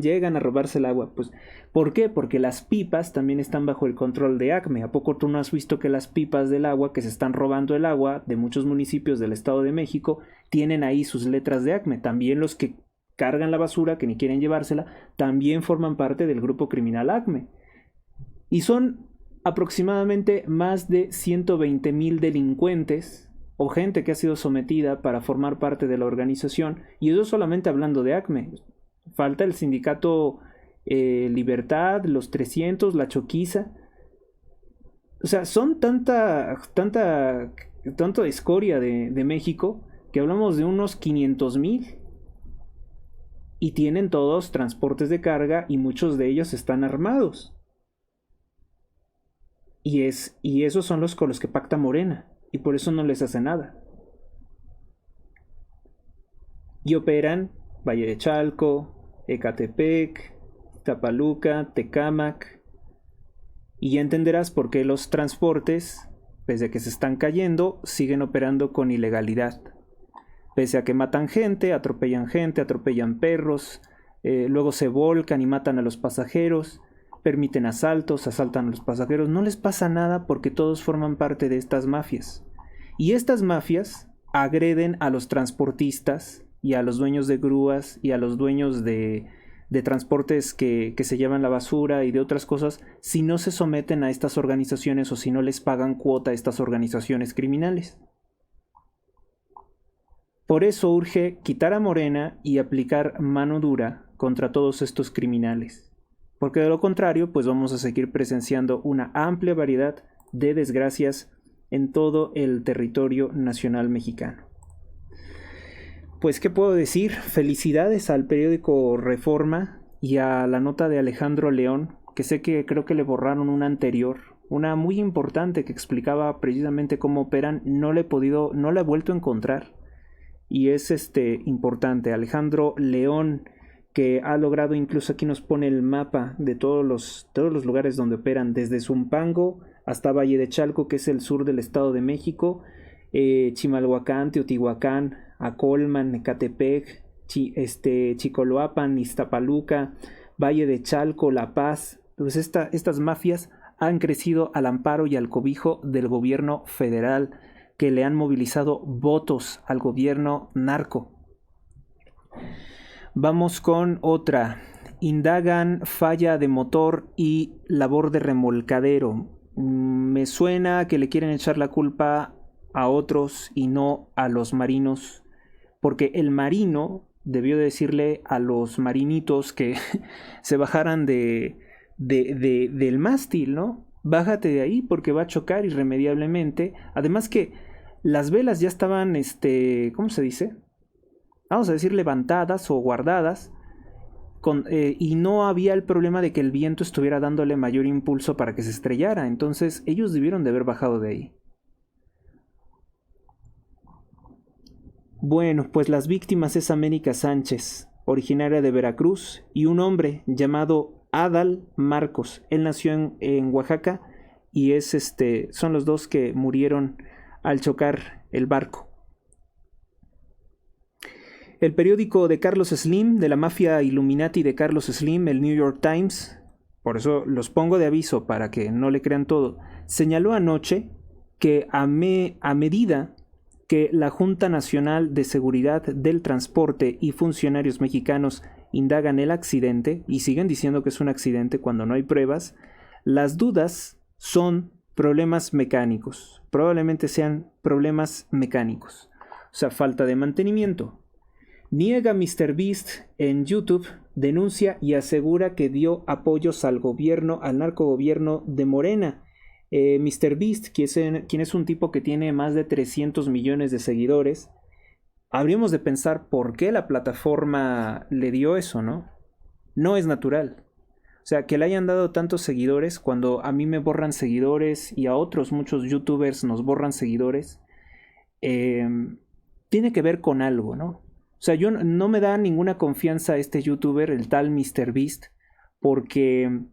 Speaker 2: llegan a robarse el agua. Pues, ¿por qué? Porque las pipas también están bajo el control de ACME. ¿A poco tú no has visto que las pipas del agua, que se están robando el agua de muchos municipios del Estado de México, tienen ahí sus letras de ACME? También los que cargan la basura, que ni quieren llevársela, también forman parte del grupo criminal ACME. Y son aproximadamente más de 120,000 delincuentes o gente que ha sido sometida para formar parte de la organización, y eso solamente hablando de ACME. Falta el sindicato Libertad, los 300, la Choquiza. O sea, son tanta escoria de México que hablamos de unos 500,000. Y tienen todos transportes de carga y muchos de ellos están armados. Y esos son los con los que pacta Morena. Y por eso no les hace nada. Y operan Valle de Chalco, Ecatepec, Tapaluca, Tecámac. Y ya entenderás por qué los transportes, pese a que se están cayendo, siguen operando con ilegalidad. Pese a que matan gente, atropellan perros, luego se volcan y matan a los pasajeros, permiten asaltan a los pasajeros, no les pasa nada porque todos forman parte de estas mafias. Y estas mafias agreden a los transportistas y a los dueños de grúas y a los dueños de transportes que se llevan la basura y de otras cosas, si no se someten a estas organizaciones o si no les pagan cuota a estas organizaciones criminales. Por eso urge quitar a Morena y aplicar mano dura contra todos estos criminales. porque de lo contrario, pues vamos a seguir presenciando una amplia variedad de desgracias en todo el territorio nacional mexicano. Pues, ¿qué puedo decir? Felicidades al periódico Reforma y a la nota de Alejandro León, que sé que creo que le borraron una anterior, una muy importante que explicaba precisamente cómo operan. No la he vuelto a encontrar, y es importante. Alejandro León, que ha logrado, incluso aquí nos pone el mapa de todos los lugares donde operan, desde Zumpango hasta Valle de Chalco, que es el sur del Estado de México, Chimalhuacán, Teotihuacán, Acolman, Ecatepec, Chicoloapan, Iztapaluca, Valle de Chalco, La Paz. Pues estas mafias han crecido al amparo y al cobijo del gobierno federal, que le han movilizado votos al gobierno narco. Vamos con otra. Indagan falla de motor y labor de remolcadero. Me suena que le quieren echar la culpa a otros y no a los marinos, porque el marino debió decirle a los marinitos que se bajaran del mástil, ¿no? Bájate de ahí porque va a chocar irremediablemente. Además que las velas ya estaban, ¿cómo se dice? Vamos a decir levantadas o guardadas, y no había el problema de que el viento estuviera dándole mayor impulso para que se estrellara. Entonces ellos debieron de haber bajado de ahí. Bueno, pues las víctimas es América Sánchez, originaria de Veracruz, y un hombre llamado Adal Marcos. Él nació en Oaxaca y son los dos que murieron al chocar el barco. El periódico de Carlos Slim, de la mafia Illuminati de Carlos Slim, el New York Times, por eso los pongo de aviso para que no le crean todo, señaló anoche que a medida que la Junta Nacional de Seguridad del Transporte y funcionarios mexicanos indagan el accidente, y siguen diciendo que es un accidente cuando no hay pruebas, las dudas son problemas mecánicos. Probablemente sean problemas mecánicos. O sea, falta de mantenimiento. Niega MrBeast en YouTube, denuncia y asegura que dio apoyos al narcogobierno de Morena. MrBeast, quien es un tipo que tiene más de 300 millones de seguidores, habríamos de pensar por qué la plataforma le dio eso, ¿no? No es natural. O sea, que le hayan dado tantos seguidores, cuando a mí me borran seguidores y a otros muchos youtubers nos borran seguidores, tiene que ver con algo, ¿no? O sea, no me da ninguna confianza este youtuber, el tal MrBeast, porque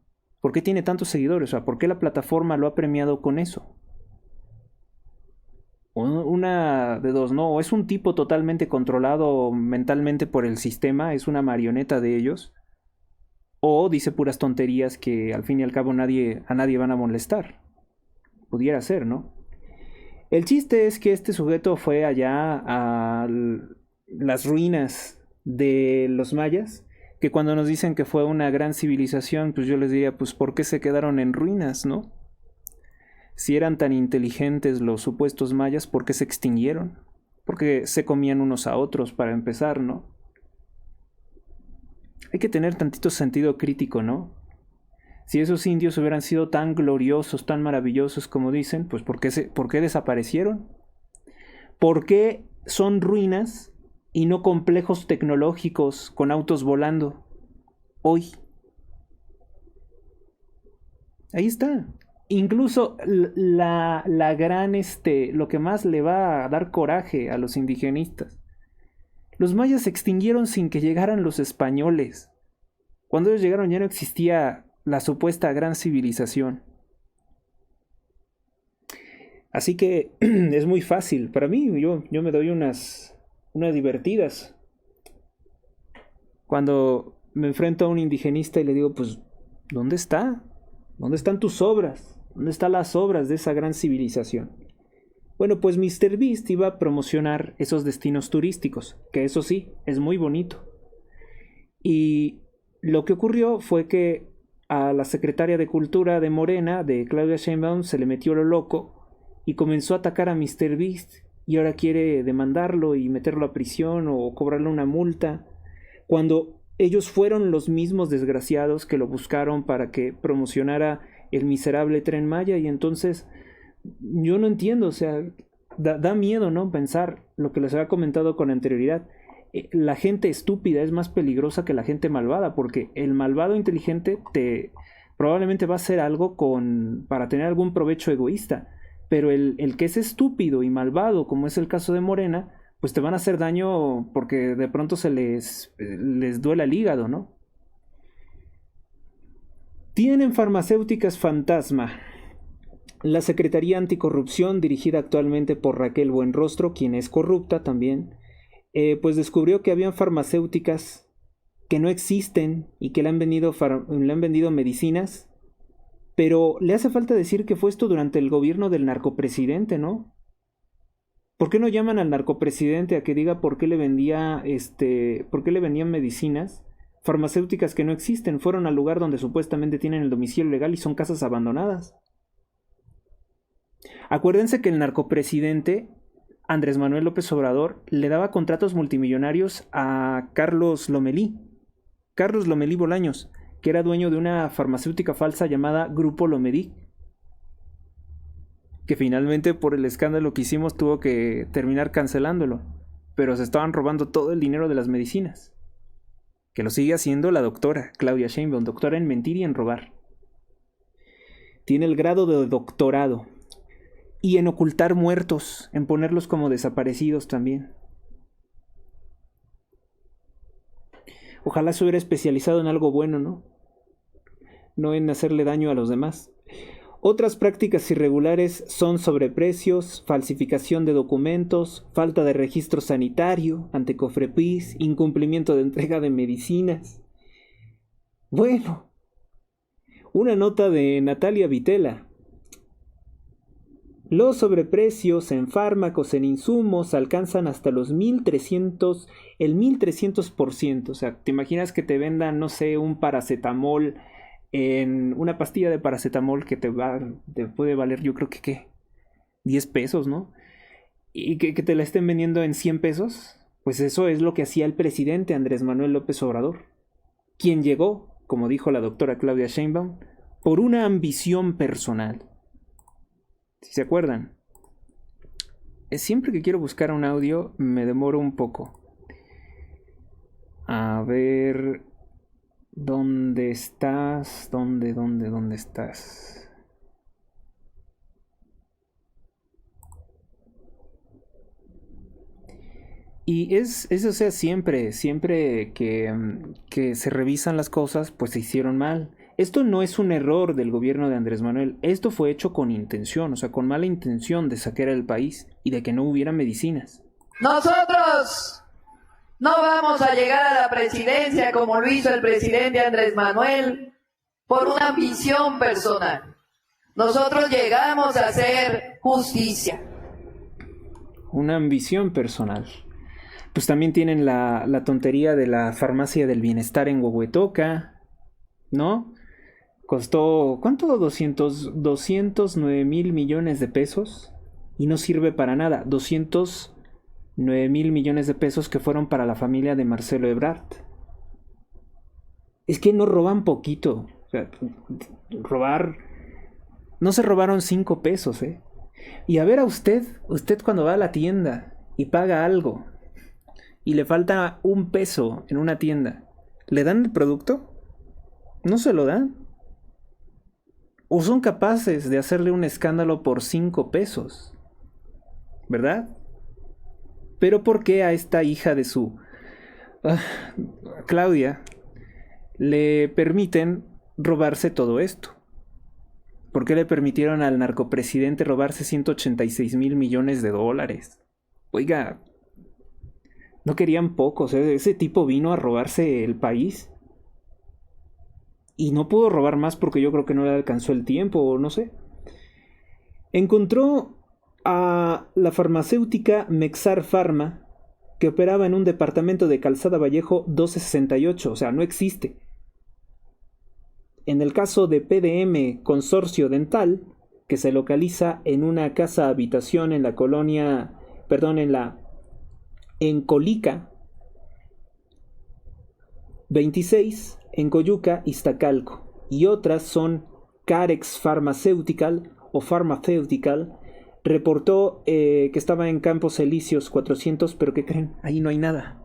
Speaker 2: ¿por qué tiene tantos seguidores? O sea, ¿por qué la plataforma lo ha premiado con eso? Una de dos, ¿no? O es un tipo totalmente controlado mentalmente por el sistema, es una marioneta de ellos, o dice puras tonterías que al fin y al cabo a nadie van a molestar. Pudiera ser, ¿no? El chiste es que este sujeto fue allá a las ruinas de los mayas, que cuando nos dicen que fue una gran civilización, pues yo les diría, pues ¿por qué se quedaron en ruinas, no? Si eran tan inteligentes los supuestos mayas, ¿por qué se extinguieron? Porque se comían unos a otros, para empezar, ¿no? Hay que tener tantito sentido crítico, ¿no? Si esos indios hubieran sido tan gloriosos, tan maravillosos como dicen, pues ¿por qué desaparecieron? ¿Por qué son ruinas y no complejos tecnológicos con autos volando hoy? Ahí está. Incluso la gran lo que más le va a dar coraje a los indigenistas. Los mayas se extinguieron sin que llegaran los españoles. Cuando ellos llegaron ya no existía la supuesta gran civilización. Así que es muy fácil. Para mí, yo me doy unas divertidas cuando me enfrento a un indigenista y le digo, pues, ¿dónde está? ¿Dónde están tus obras? ¿Dónde están las obras de esa gran civilización? Bueno, pues MrBeast iba a promocionar esos destinos turísticos, que eso sí, es muy bonito. Y lo que ocurrió fue que a la secretaria de Cultura de Morena, de Claudia Sheinbaum, se le metió lo loco y comenzó a atacar a MrBeast, y ahora quiere demandarlo y meterlo a prisión o cobrarle una multa, cuando ellos fueron los mismos desgraciados que lo buscaron para que promocionara el miserable Tren Maya. Y entonces yo no entiendo, o sea, da miedo, ¿no? Pensar lo que les había comentado con anterioridad. La gente estúpida es más peligrosa que la gente malvada, porque el malvado inteligente probablemente va a hacer algo para tener algún provecho egoísta, pero el que es estúpido y malvado, como es el caso de Morena, pues te van a hacer daño porque de pronto les duele el hígado, ¿no? Tienen farmacéuticas fantasma. La Secretaría Anticorrupción, dirigida actualmente por Raquel Buenrostro, quien es corrupta también, pues descubrió que habían farmacéuticas que no existen y que le han vendido medicinas, pero le hace falta decir que fue esto durante el gobierno del narcopresidente, ¿no? ¿Por qué no llaman al narcopresidente a que diga por qué le vendían medicinas farmacéuticas que no existen? Fueron al lugar donde supuestamente tienen el domicilio legal y son casas abandonadas. Acuérdense que el narcopresidente Andrés Manuel López Obrador le daba contratos multimillonarios a Carlos Lomelí Bolaños, que era dueño de una farmacéutica falsa llamada Grupo Lomedic, que finalmente por el escándalo que hicimos tuvo que terminar cancelándolo, pero se estaban robando todo el dinero de las medicinas, que lo sigue haciendo la doctora Claudia Sheinbaum, doctora en mentir y en robar. Tiene el grado de doctorado. Y en ocultar muertos, en ponerlos como desaparecidos también. Ojalá se hubiera especializado en algo bueno, ¿no? No en hacerle daño a los demás. Otras prácticas irregulares son sobreprecios, falsificación de documentos, falta de registro sanitario ante Cofepris, incumplimiento de entrega de medicinas. Bueno, una nota de Natalia Vitela. Los sobreprecios en fármacos, en insumos, alcanzan hasta el 1300%. O sea, te imaginas que te vendan, no sé, un paracetamol, una pastilla de paracetamol que te puede valer, yo creo que, ¿qué? 10 pesos, ¿no? Y que te la estén vendiendo en 100 pesos. Pues eso es lo que hacía el presidente Andrés Manuel López Obrador, quien llegó, como dijo la doctora Claudia Sheinbaum, por una ambición personal. Si se acuerdan, siempre que quiero buscar un audio me demoro un poco. A ver, ¿dónde estás? ¿Dónde estás? Y o sea, siempre que se revisan las cosas, pues se hicieron mal. Esto no es un error del gobierno de Andrés Manuel, esto fue hecho con intención, o sea, con mala intención de saquear el país y de que no hubiera medicinas.
Speaker 5: Nosotros no vamos a llegar a la presidencia como lo hizo el presidente Andrés Manuel por una ambición personal. Nosotros llegamos a hacer justicia.
Speaker 2: Una ambición personal. Pues también tienen la tontería de la farmacia del bienestar en Huehuetoca, ¿no? Costó, ¿cuánto? 209 mil millones de pesos y no sirve para nada. 209 mil millones de pesos que fueron para la familia de Marcelo Ebrard. Es que no roban poquito. O sea, no se robaron 5 pesos, ¿eh? Y a ver a usted cuando va a la tienda y paga algo y le falta 1 peso en una tienda, ¿le dan el producto? ¿No se lo dan? ¿O son capaces de hacerle un escándalo por 5 pesos? ¿Verdad? Pero ¿por qué a esta hija de su Claudia le permiten robarse todo esto? ¿Por qué le permitieron al narcopresidente robarse 186 mil millones de dólares? Oiga, no querían pocos, ¿eh? Ese tipo vino a robarse el país. Y no pudo robar más porque yo creo que no le alcanzó el tiempo, o no sé. Encontró a la farmacéutica Mexar Pharma, que operaba en un departamento de Calzada Vallejo 1268, o sea, no existe. En el caso de PDM Consorcio Dental, que se localiza en una casa habitación en la colonia, en Colica, 26 en Coyuca, Iztacalco. Y otras son Carex Pharmaceutical o Pharmaceutical. Reportó que estaba en Campos Elíseos 400, pero ¿qué creen? Ahí no hay nada.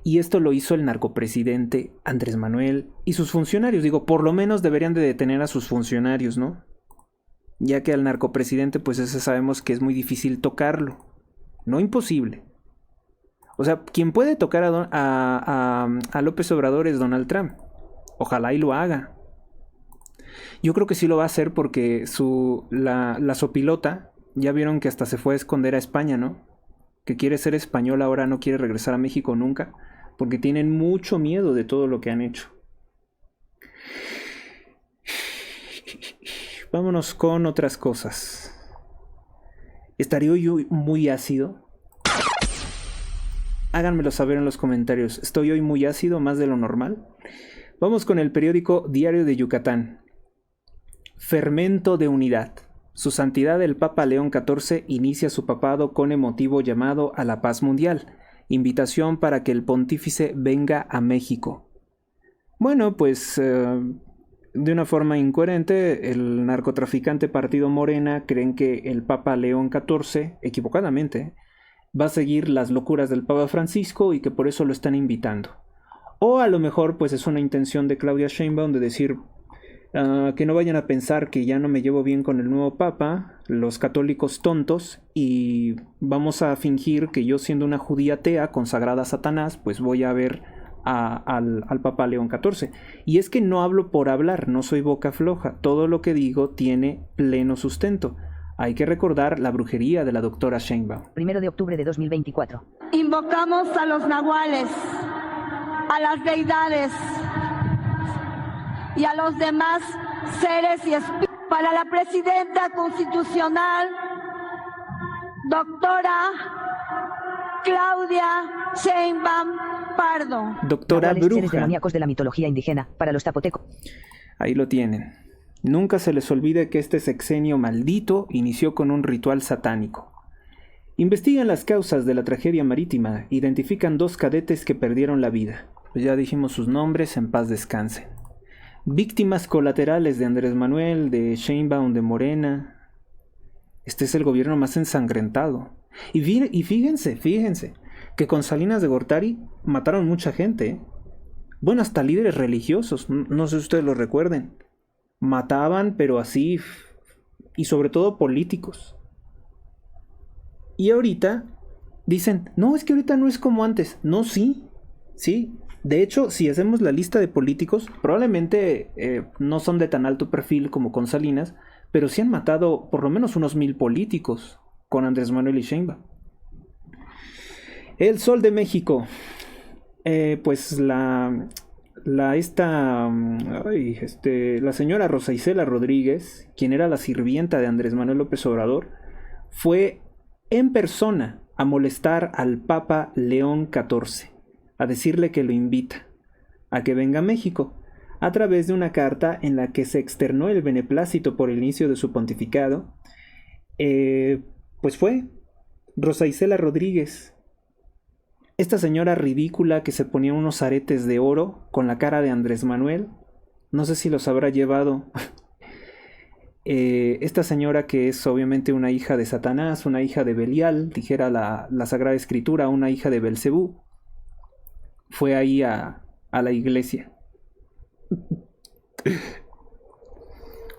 Speaker 2: Y esto lo hizo el narcopresidente Andrés Manuel y sus funcionarios. Digo, por lo menos deberían de detener a sus funcionarios, ¿no? Ya que al narcopresidente, pues ese sabemos que es muy difícil tocarlo. No imposible. O sea, quien puede tocar a López Obrador es Donald Trump. Ojalá y lo haga. Yo creo que sí lo va a hacer porque la sopilota, ya vieron que hasta se fue a esconder a España, ¿no? Que quiere ser español ahora, no quiere regresar a México nunca, porque tienen mucho miedo de todo lo que han hecho. Vámonos con otras cosas. ¿Estaría hoy muy ácido? Háganmelo saber en los comentarios. ¿Estoy hoy muy ácido, más de lo normal? Vamos con el periódico Diario de Yucatán. Fermento de unidad. Su Santidad el Papa León XIV inicia su papado con emotivo llamado a la paz mundial. Invitación para que el pontífice venga a México. Bueno, pues de una forma incoherente, el narcotraficante partido Morena creen que el Papa León XIV, equivocadamente, va a seguir las locuras del Papa Francisco y que por eso lo están invitando. O a lo mejor pues es una intención de Claudia Sheinbaum de decir que no vayan a pensar que ya no me llevo bien con el nuevo Papa, los católicos tontos, y vamos a fingir que yo, siendo una judía atea consagrada a Satanás, pues voy a ver al Papa León XIV. Y es que no hablo por hablar, no soy boca floja, todo lo que digo tiene pleno sustento. Hay que recordar la brujería de la doctora Sheinbaum.
Speaker 6: 1 de octubre de 2024.
Speaker 7: Invocamos a los nahuales, a las deidades y a los demás seres y espíritus. Para la presidenta constitucional, doctora Claudia Sheinbaum Pardo.
Speaker 2: Doctora
Speaker 6: Nahuales, seres
Speaker 2: bruja.
Speaker 6: demoníacos de la mitología indígena, para los zapotecos.
Speaker 2: Ahí lo tienen. Nunca se les olvide que este sexenio maldito inició con un ritual satánico. Investigan las causas de la tragedia marítima, identifican 2 cadetes que perdieron la vida. Pues ya dijimos sus nombres, en paz descansen. Víctimas colaterales de Andrés Manuel, de Sheinbaum, de Morena. Este es el gobierno más ensangrentado. Y fíjense, que con Salinas de Gortari mataron mucha gente, ¿eh? Bueno, hasta líderes religiosos, no sé si ustedes lo recuerden. Mataban, pero así, y sobre todo políticos. Y ahorita dicen, no, es que ahorita no es como antes. No, sí. De hecho, si hacemos la lista de políticos, probablemente no son de tan alto perfil como con Salinas, pero sí han matado por lo menos unos 1000 políticos con Andrés Manuel y Sheinbaum. El Sol de México. Pues la señora Rosa Isela Rodríguez, quien era la sirvienta de Andrés Manuel López Obrador, fue en persona a molestar al Papa León XIV, a decirle que lo invita a que venga a México, a través de una carta en la que se externó el beneplácito por el inicio de su pontificado. Pues fue Rosa Isela Rodríguez, esta señora ridícula que se ponía unos aretes de oro con la cara de Andrés Manuel. No sé si los habrá llevado. Esta señora, que es obviamente una hija de Satanás, una hija de Belial, dijera la Sagrada Escritura, una hija de Belcebú, fue ahí a la iglesia.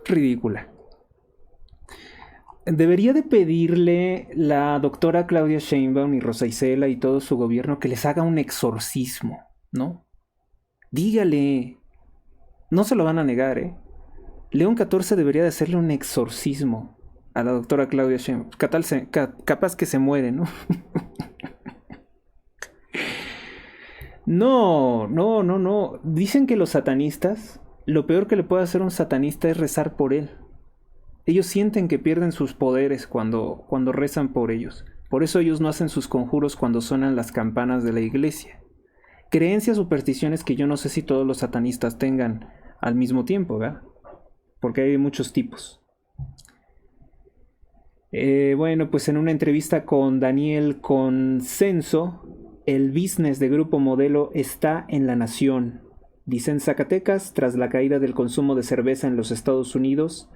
Speaker 2: Ridícula. Debería de pedirle la doctora Claudia Sheinbaum y Rosa Isela y todo su gobierno que les haga un exorcismo, ¿no? Dígale. No se lo van a negar, ¿eh? León XIV debería de hacerle un exorcismo a la doctora Claudia Sheinbaum. Capaz que se muere, ¿no? No. Dicen que los satanistas, lo peor que le puede hacer a un satanista es rezar por él. Ellos sienten que pierden sus poderes cuando rezan por ellos. Por eso ellos no hacen sus conjuros cuando suenan las campanas de la iglesia. Creencias, supersticiones que yo no sé si todos los satanistas tengan al mismo tiempo, ¿verdad? Porque hay muchos tipos. Bueno, pues en una entrevista con Daniel Consenso, El business de Grupo Modelo está en La Nación. Dice: en Zacatecas, tras la caída del consumo de cerveza en los Estados Unidos,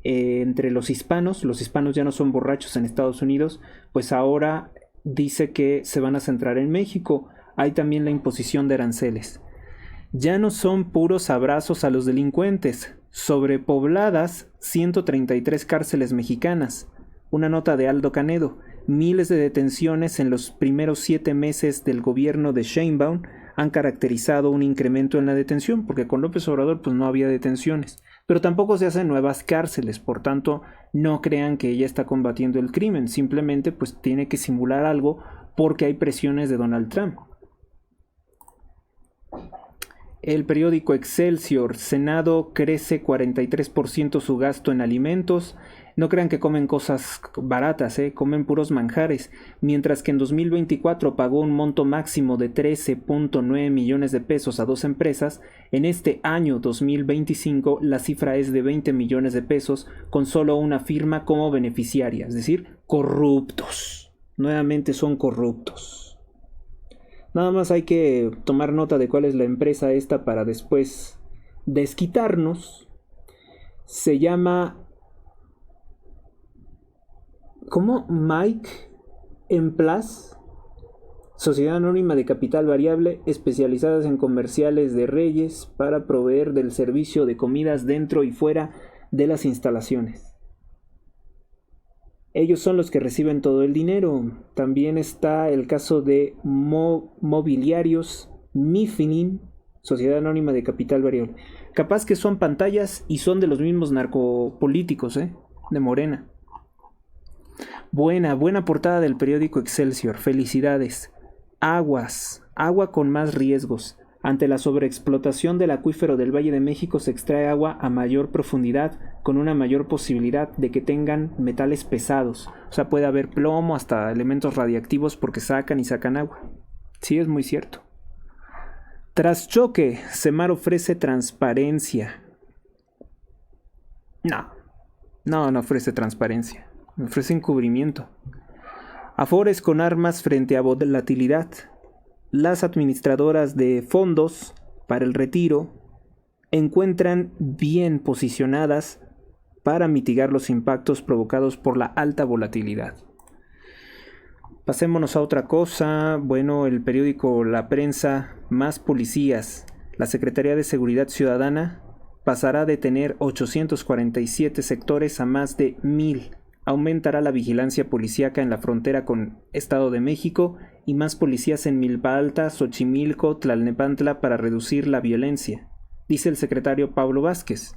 Speaker 2: entre los hispanos ya no son borrachos en Estados Unidos, pues ahora dice que se van a centrar en México. Hay también la imposición de aranceles. Ya no son puros abrazos a los delincuentes. Sobrepobladas 133 cárceles mexicanas. Una nota de Aldo Canedo. Miles de detenciones en los primeros 7 meses del gobierno de Sheinbaum han caracterizado un incremento en la detención, porque con López Obrador pues no había detenciones, pero tampoco se hacen nuevas cárceles. Por tanto, no crean que ella está combatiendo el crimen, simplemente pues tiene que simular algo porque hay presiones de Donald Trump. El periódico Excelsior: Senado crece 43% su gasto en alimentos. No crean que comen cosas baratas, comen puros manjares. Mientras que en 2024 pagó un monto máximo de 13.9 millones de pesos a 2 empresas, en este año 2025 la cifra es de 20 millones de pesos con solo una firma como beneficiaria, es decir, corruptos. Nuevamente son corruptos. Nada más hay que tomar nota de cuál es la empresa esta para después desquitarnos. Se llama... ¿Cómo? Mike Emplas, sociedad anónima de capital variable especializadas en comerciales de Reyes para proveer del servicio de comidas dentro y fuera de las instalaciones. Ellos son los que reciben todo el dinero. También está el caso de Mobiliarios Mifinin, sociedad anónima de capital variable. Capaz que son pantallas y son de los mismos narcopolíticos, de Morena. Buena portada del periódico Excelsior. Felicidades. Agua con más riesgos. Ante la sobreexplotación del acuífero del Valle de México se extrae agua a mayor profundidad con una mayor posibilidad de que tengan metales pesados. O sea, puede haber plomo, hasta elementos radiactivos porque sacan agua. Sí, es muy cierto. Tras choque, Semar ofrece transparencia. No ofrece transparencia. Ofrece encubrimiento. Afores con armas frente a volatilidad. Las administradoras de fondos para el retiro encuentran bien posicionadas para mitigar los impactos provocados por la alta volatilidad. Pasémonos a otra cosa. Bueno, el periódico La Prensa: más policías. La Secretaría de Seguridad Ciudadana pasará de tener 847 sectores a más de 1000. Aumentará la vigilancia policíaca en la frontera con Estado de México y más policías en Milpa Alta, Xochimilco, Tlalnepantla para reducir la violencia, dice el secretario Pablo Vázquez.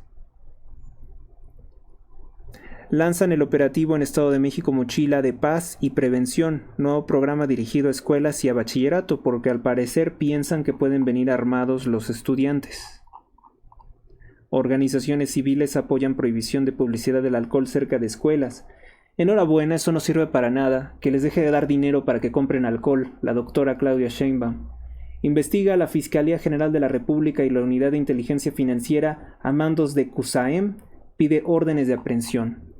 Speaker 2: Lanzan el operativo en Estado de México Mochila de Paz y Prevención, nuevo programa dirigido a escuelas y a bachillerato, porque al parecer piensan que pueden venir armados los estudiantes. Organizaciones civiles apoyan prohibición de publicidad del alcohol cerca de escuelas. Enhorabuena, eso no sirve para nada. Que les deje de dar dinero para que compren alcohol, la doctora Claudia Sheinbaum. Investiga la Fiscalía General de la República y la Unidad de Inteligencia Financiera a mandos de CUSAEM pide órdenes de aprehensión.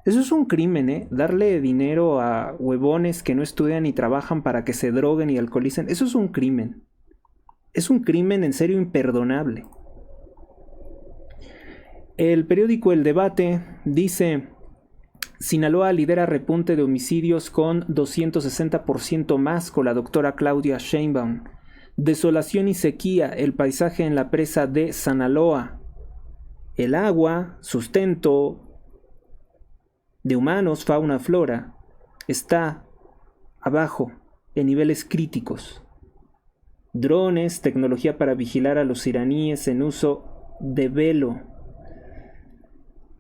Speaker 2: Eso es un crimen, darle dinero a huevones que no estudian ni trabajan para que se droguen y alcoholicen. Eso es un crimen. Es un crimen en serio imperdonable. El periódico El Debate dice: Sinaloa lidera repunte de homicidios con 260% más con la doctora Claudia Sheinbaum. Desolación y sequía, el paisaje en la presa de Sinaloa. El agua, sustento de humanos, fauna, flora, está abajo, en niveles críticos. Drones, tecnología para vigilar a los iraníes en uso de velo.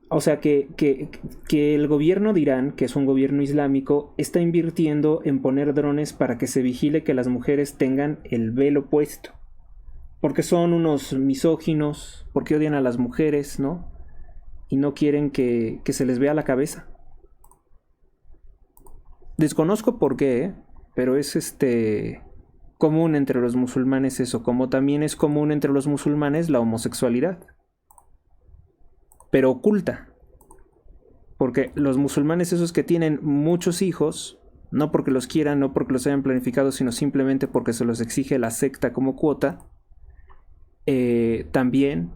Speaker 2: O sea que el gobierno de Irán, que es un gobierno islámico, está invirtiendo en poner drones para que se vigile que las mujeres tengan el velo puesto. Porque son unos misóginos, porque odian a las mujeres, ¿no? Y no quieren que se les vea la cabeza. Desconozco por qué, pero es común entre los musulmanes eso, como también es común entre los musulmanes la homosexualidad. Pero oculta, porque los musulmanes esos que tienen muchos hijos no porque los quieran, no porque los hayan planificado, sino simplemente porque se los exige la secta como cuota. También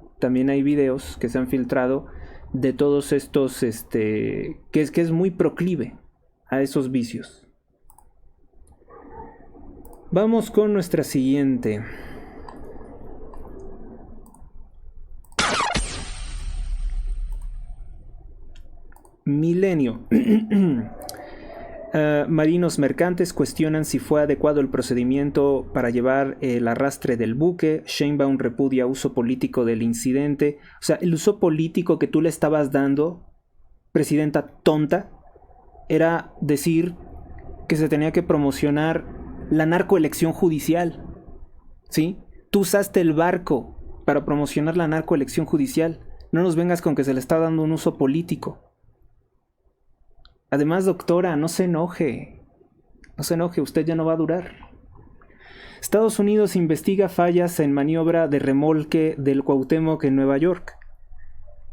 Speaker 2: hay videos que se han filtrado de todos estos, que es muy proclive a esos vicios. Vamos con nuestra siguiente. Milenio. Marinos mercantes cuestionan si fue adecuado el procedimiento para llevar el arrastre del buque. Sheinbaum repudia uso político del incidente. O sea, el uso político que tú le estabas dando, presidenta tonta, era decir que se tenía que promocionar la narcoelección judicial. ¿Sí? Tú usaste el barco para promocionar la narcoelección judicial. No nos vengas con que se le está dando un uso político. Además, doctora, no se enoje. No se enoje, usted ya no va a durar. Estados Unidos investiga fallas en maniobra de remolque del Cuauhtémoc en Nueva York.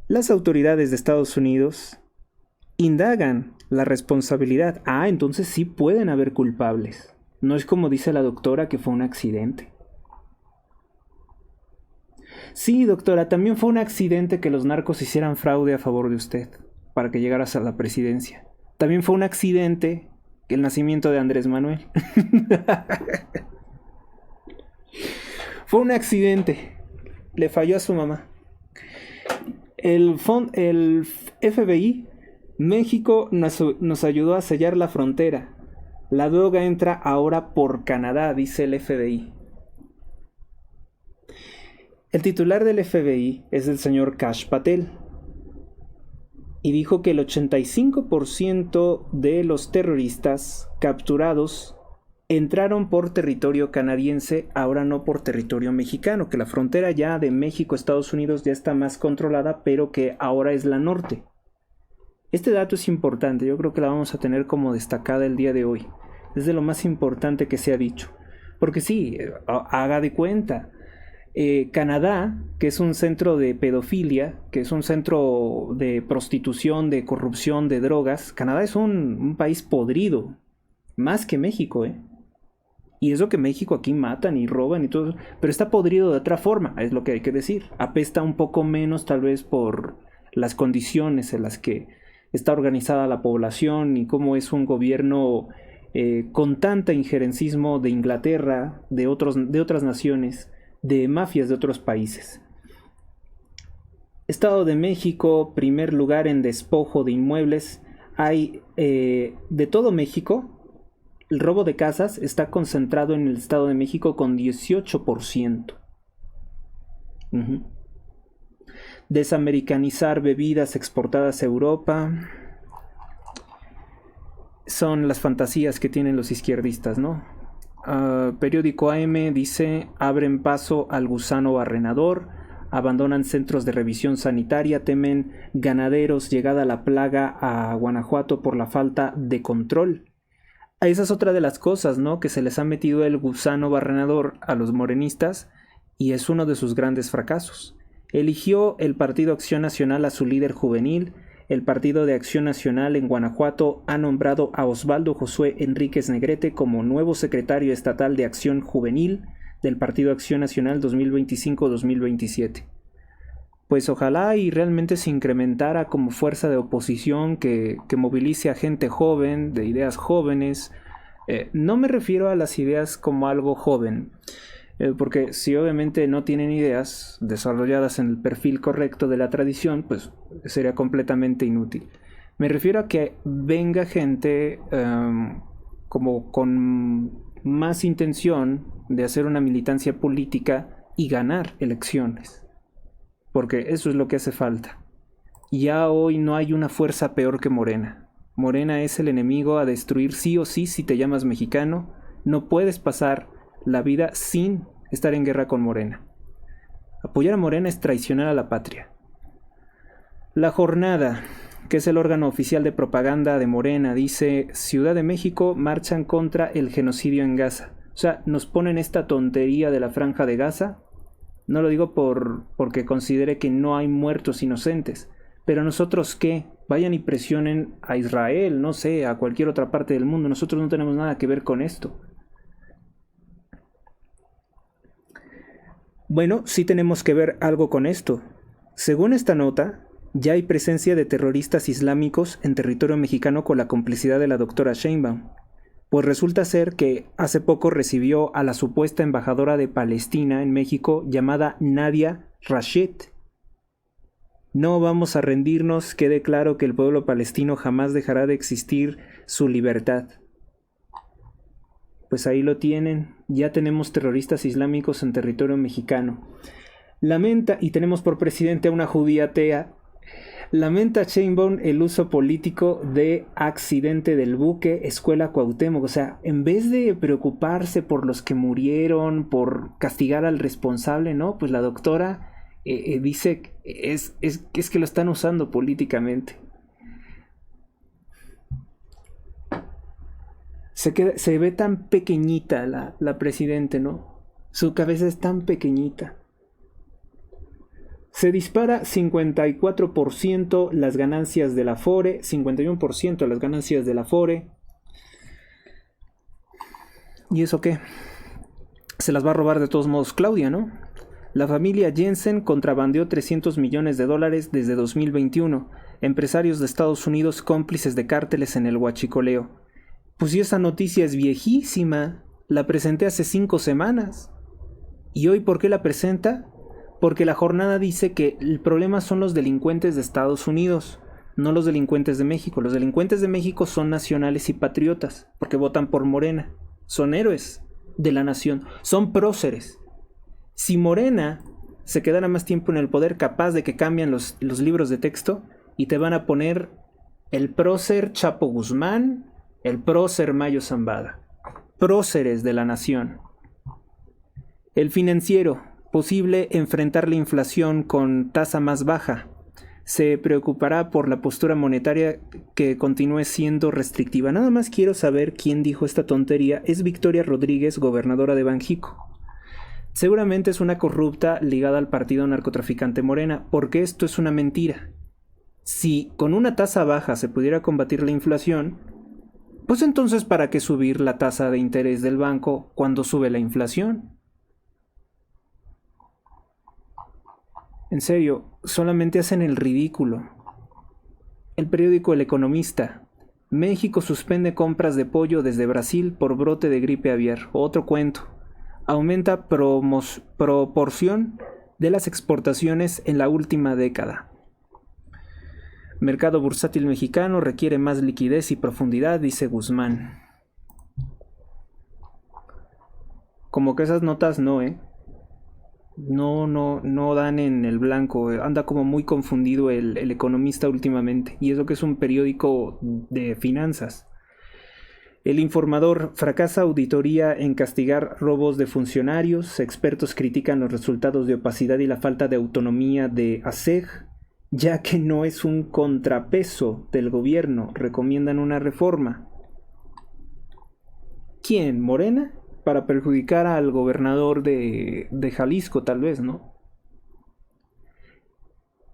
Speaker 2: Las autoridades de Estados Unidos indagan la responsabilidad. Entonces sí pueden haber culpables. No es como dice la doctora que fue un accidente. Sí, doctora, también fue un accidente que los narcos hicieran fraude a favor de usted para que llegaras a la presidencia. También fue un accidente el nacimiento de Andrés Manuel. Fue un accidente. Le falló a su mamá. El FBI, México nos ayudó a sellar la frontera. La droga entra ahora por Canadá, dice el FBI. El titular del FBI es el señor Kash Patel. Y dijo que el 85% de los terroristas capturados entraron por territorio canadiense, ahora no por territorio mexicano, que la frontera ya de México-Estados Unidos ya está más controlada, pero que ahora es la norte. Este dato es importante, yo creo que la vamos a tener como destacada el día de hoy. Es de lo más importante que se ha dicho. Porque sí, haga de cuenta. Canadá, que es un centro de pedofilia, que es un centro de prostitución, de corrupción, de drogas, Canadá es un país podrido, más que México, Y eso que México aquí matan y roban y todo, pero está podrido de otra forma, es lo que hay que decir. Apesta un poco menos tal vez por las condiciones en las que está organizada la población y cómo es un gobierno con tanta injerencismo de Inglaterra, de otras naciones, de mafias de otros países. Estado de México, primer lugar en despojo de inmuebles. Hay de todo México, el robo de casas está concentrado en el Estado de México con 18%. Desamericanizar bebidas exportadas a Europa. Son las fantasías que tienen los izquierdistas, ¿no? Periódico AM dice: abren paso al gusano barrenador, abandonan centros de revisión sanitaria, temen ganaderos llegada la plaga a Guanajuato por la falta de control. Esa es otra de las cosas, ¿no? Que se les ha metido el gusano barrenador a los morenistas y es uno de sus grandes fracasos. Eligió el Partido Acción Nacional a su líder juvenil. El Partido de Acción Nacional en Guanajuato ha nombrado a Osvaldo Josué Enríquez Negrete como nuevo secretario estatal de Acción Juvenil del Partido Acción Nacional 2025-2027. Pues ojalá y realmente se incrementara como fuerza de oposición que movilice a gente joven, de ideas jóvenes. No me refiero a las ideas como algo joven, porque si obviamente no tienen ideas desarrolladas en el perfil correcto de la tradición, pues sería completamente inútil. Me refiero a que venga gente como con más intención de hacer una militancia política y ganar elecciones, porque eso es lo que hace falta. Ya hoy no hay una fuerza peor que Morena. Morena es el enemigo a destruir sí o sí si te llamas mexicano. No puedes pasar la vida sin estar en guerra con Morena. Apoyar a Morena es traicionar a la patria. La Jornada, que es el órgano oficial de propaganda de Morena, dice: Ciudad de México marchan contra el genocidio en Gaza. O sea, nos ponen esta tontería de la franja de Gaza. No lo digo porque considere que no hay muertos inocentes, pero nosotros ¿qué? Vayan y presionen a Israel, no sé, a cualquier otra parte del mundo. Nosotros no tenemos nada que ver con esto. Bueno, sí tenemos que ver algo con esto. Según esta nota, ya hay presencia de terroristas islámicos en territorio mexicano con la complicidad de la doctora Sheinbaum. Pues resulta ser que hace poco recibió a la supuesta embajadora de Palestina en México llamada Nadia Rashid. No vamos a rendirnos, quede claro que el pueblo palestino jamás dejará de existir su libertad. Pues ahí lo tienen, ya tenemos terroristas islámicos en territorio mexicano. Lamenta, y tenemos por presidente a una judía atea, lamenta Sheinbaum el uso político de accidente del buque Escuela Cuauhtémoc. O sea, en vez de preocuparse por los que murieron, por castigar al responsable, ¿no? Pues la doctora dice que es que lo están usando políticamente. Se ve tan pequeñita la presidente, ¿no? Su cabeza es tan pequeñita. Se dispara 54% las ganancias de la Afore, 51% las ganancias de la Afore. ¿Y eso qué? Se las va a robar de todos modos Claudia, ¿no? La familia Jensen contrabandeó $300 millones desde 2021. Empresarios de Estados Unidos cómplices de cárteles en el huachicoleo. Pues si esa noticia es viejísima, la presenté hace 5 semanas. ¿Y hoy por qué la presenta? Porque la jornada dice que el problema son los delincuentes de Estados Unidos, no los delincuentes de México. Los delincuentes de México son nacionales y patriotas, porque votan por Morena. Son héroes de la nación, son próceres. Si Morena se quedara más tiempo en el poder, capaz de que cambien los libros de texto y te van a poner el prócer Chapo Guzmán, el prócer Mayo Zambada. Próceres de la nación. El Financiero. Posible enfrentar la inflación con tasa más baja. Se preocupará por la postura monetaria que continúe siendo restrictiva. Nada más quiero saber quién dijo esta tontería. Es Victoria Rodríguez, gobernadora de Banjico. Seguramente es una corrupta ligada al partido narcotraficante Morena, porque esto es una mentira. Si con una tasa baja se pudiera combatir la inflación, pues entonces ¿para qué subir la tasa de interés del banco cuando sube la inflación? En serio, solamente hacen el ridículo. El periódico El Economista. México suspende compras de pollo desde Brasil por brote de gripe aviar. Otro cuento. Aumenta proporción de las exportaciones en la última década. Mercado bursátil mexicano requiere más liquidez y profundidad, dice Guzmán. Como que esas notas no, No dan en el blanco. Anda como muy confundido el Economista últimamente. Y eso que es un periódico de finanzas. El Informador. Fracasa auditoría en castigar robos de funcionarios. Expertos critican los resultados de opacidad y la falta de autonomía de ASEG, ya que no es un contrapeso del gobierno. Recomiendan una reforma. ¿Quién? ¿Morena? Para perjudicar al gobernador de Jalisco, tal vez, ¿no?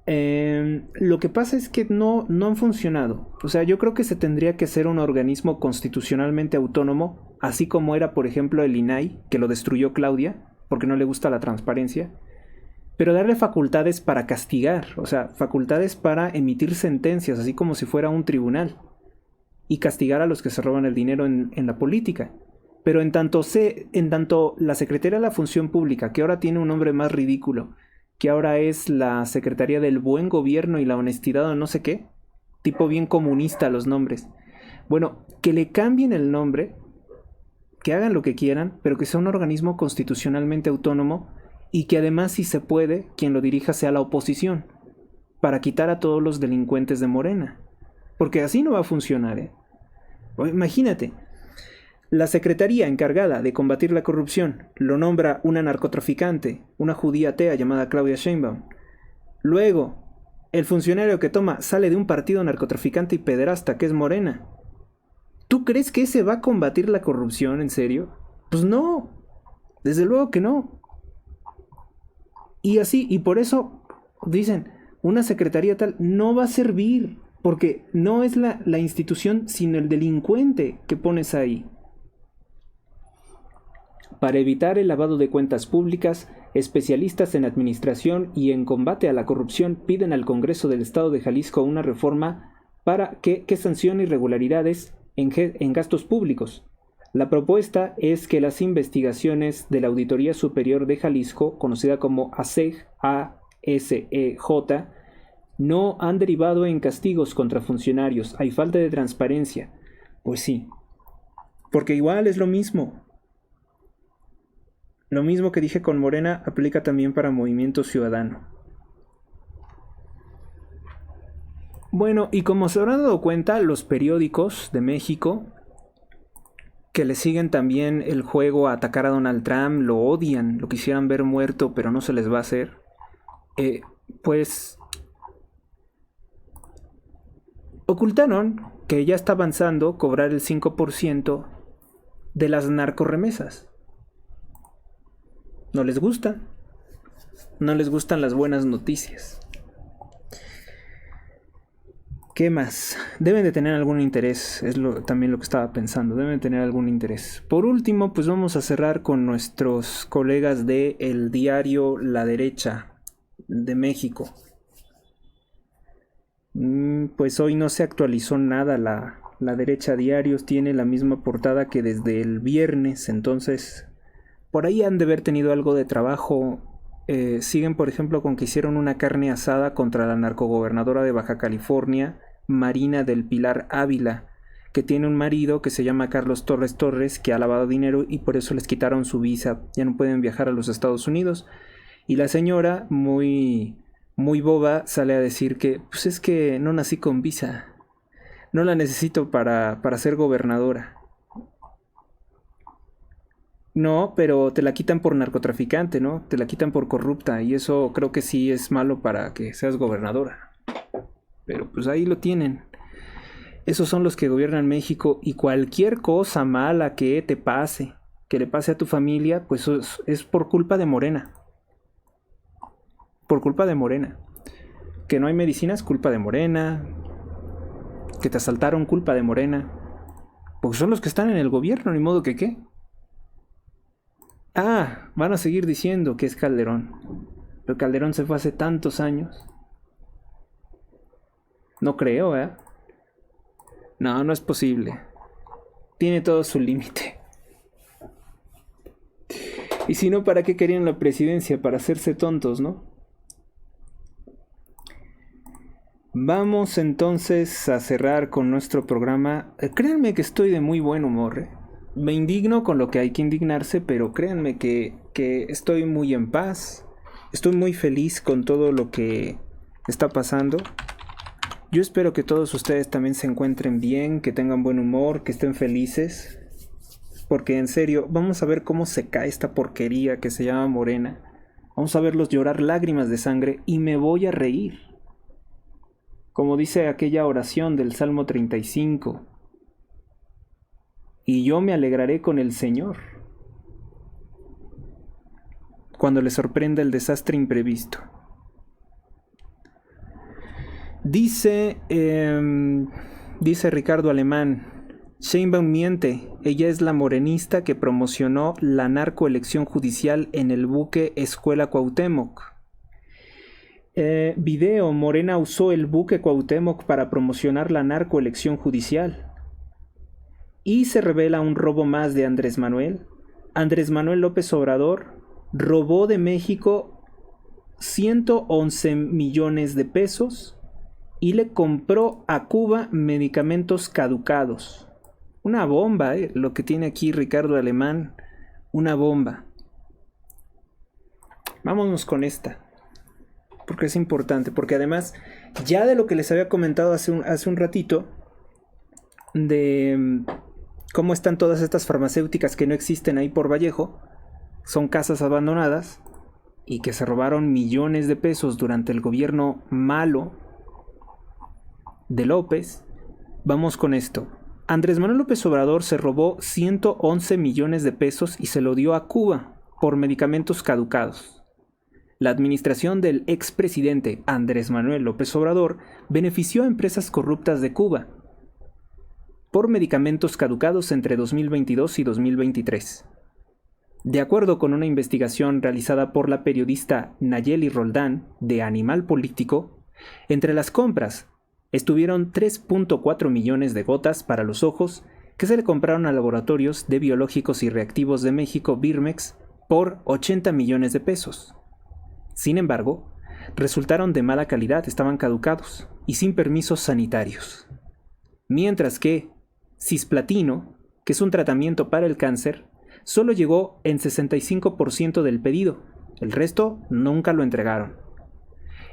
Speaker 2: Lo que pasa es que no han funcionado. O sea, yo creo que se tendría que ser un organismo constitucionalmente autónomo, así como era, por ejemplo, el INAI, que lo destruyó Claudia, porque no le gusta la transparencia, pero darle facultades para castigar, o sea, facultades para emitir sentencias, así como si fuera un tribunal, y castigar a los que se roban el dinero en la política. Pero en tanto la Secretaría de la Función Pública, que ahora tiene un nombre más ridículo, que ahora es la Secretaría del Buen Gobierno y la Honestidad o no sé qué, tipo bien comunista los nombres. Bueno, que le cambien el nombre, que hagan lo que quieran, pero que sea un organismo constitucionalmente autónomo y que además, si se puede, quien lo dirija sea la oposición, para quitar a todos los delincuentes de Morena. Porque así no va a funcionar, Imagínate. La secretaría encargada de combatir la corrupción lo nombra una narcotraficante, una judía atea llamada Claudia Sheinbaum. Luego, el funcionario que toma sale de un partido narcotraficante y pederasta que es Morena. ¿Tú crees que ese va a combatir la corrupción, en serio? Pues no, desde luego que no. Y así, y por eso dicen, una secretaría tal no va a servir. Porque no es la institución, sino el delincuente que pones ahí. Para evitar el lavado de cuentas públicas, especialistas en administración y en combate a la corrupción piden al Congreso del Estado de Jalisco una reforma para que sancione irregularidades en gastos públicos. La propuesta es que las investigaciones de la Auditoría Superior de Jalisco, conocida como ASEJ, no han derivado en castigos contra funcionarios. Hay falta de transparencia. Pues sí, porque igual es lo mismo. Lo mismo que dije con Morena aplica también para Movimiento Ciudadano. Bueno, y como se habrán dado cuenta, los periódicos de México, que le siguen también el juego a atacar a Donald Trump, lo odian, lo quisieran ver muerto, pero no se les va a hacer, pues ocultaron que ya está avanzando cobrar el 5% de las narcorremesas. No les gusta. No les gustan las buenas noticias. ¿Qué más? Deben de tener algún interés. Es también lo que estaba pensando. Deben de tener algún interés. Por último, pues vamos a cerrar con nuestros colegas de el diario La Derecha de México. Pues hoy no se actualizó nada. La Derecha Diarios tiene la misma portada que desde el viernes. Entonces, por ahí han de haber tenido algo de trabajo. Siguen, por ejemplo, con que hicieron una carne asada contra la narcogobernadora de Baja California, Marina del Pilar Ávila, que tiene un marido que se llama Carlos Torres Torres, que ha lavado dinero y por eso les quitaron su visa. Ya no pueden viajar a los Estados Unidos. Y la señora, muy boba, sale a decir que pues es que no nací con visa. No la necesito para ser gobernadora. No, pero te la quitan por narcotraficante, ¿no? Te la quitan por corrupta y eso creo que sí es malo para que seas gobernadora. Pero pues ahí lo tienen. Esos son los que gobiernan México y cualquier cosa mala que te pase, que le pase a tu familia, pues es por culpa de Morena. Por culpa de Morena. Que no hay medicinas, culpa de Morena. Que te asaltaron, culpa de Morena. Porque son los que están en el gobierno, ni modo que qué. Ah, van a seguir diciendo que es Calderón. Pero Calderón se fue hace tantos años. No creo, ¿eh? No es posible. Tiene todo su límite. Y si no, ¿para qué querían la presidencia? Para hacerse tontos, ¿no? Vamos entonces a cerrar con nuestro programa. Créanme que estoy de muy buen humor, ¿eh? Me indigno con lo que hay que indignarse, pero créanme que estoy muy en paz. Estoy muy feliz con todo lo que está pasando. Yo espero que todos ustedes también se encuentren bien, que tengan buen humor, que estén felices. Porque en serio, vamos a ver cómo se cae esta porquería que se llama Morena. Vamos a verlos llorar lágrimas de sangre y me voy a reír. Como dice aquella oración del Salmo 35. Y yo me alegraré con el Señor cuando le sorprenda el desastre imprevisto. Dice Ricardo Alemán, Sheinbaum miente, ella es la morenista que promocionó la narcoelección judicial en el buque Escuela Cuauhtémoc. Video, Morena usó el buque Cuauhtémoc para promocionar la narcoelección judicial. Y se revela un robo más de Andrés Manuel. Andrés Manuel López Obrador robó de México 111 millones de pesos y le compró a Cuba medicamentos caducados. Una bomba, lo que tiene aquí Ricardo Alemán, una bomba. Vámonos con esta, porque es importante, porque además, ya de lo que les había comentado hace un ratito, de cómo están todas estas farmacéuticas que no existen ahí por Vallejo, son casas abandonadas y que se robaron millones de pesos durante el gobierno malo de López. Vamos con esto. Andrés Manuel López Obrador se robó 111 millones de pesos y se lo dio a Cuba por medicamentos caducados. la administración del expresidente Andrés Manuel López Obrador benefició a empresas corruptas de Cuba por medicamentos caducados entre 2022 y 2023. De acuerdo con una investigación realizada por la periodista Nayeli Roldán de Animal Político, entre las compras estuvieron 3.4 millones de gotas para los ojos que se le compraron a laboratorios de biológicos y reactivos de México, Birmex, por 80 millones de pesos. Sin embargo, resultaron de mala calidad, estaban caducados y sin permisos sanitarios. Mientras que cisplatino, que es un tratamiento para el cáncer, solo llegó en 65% del pedido, el resto nunca lo entregaron.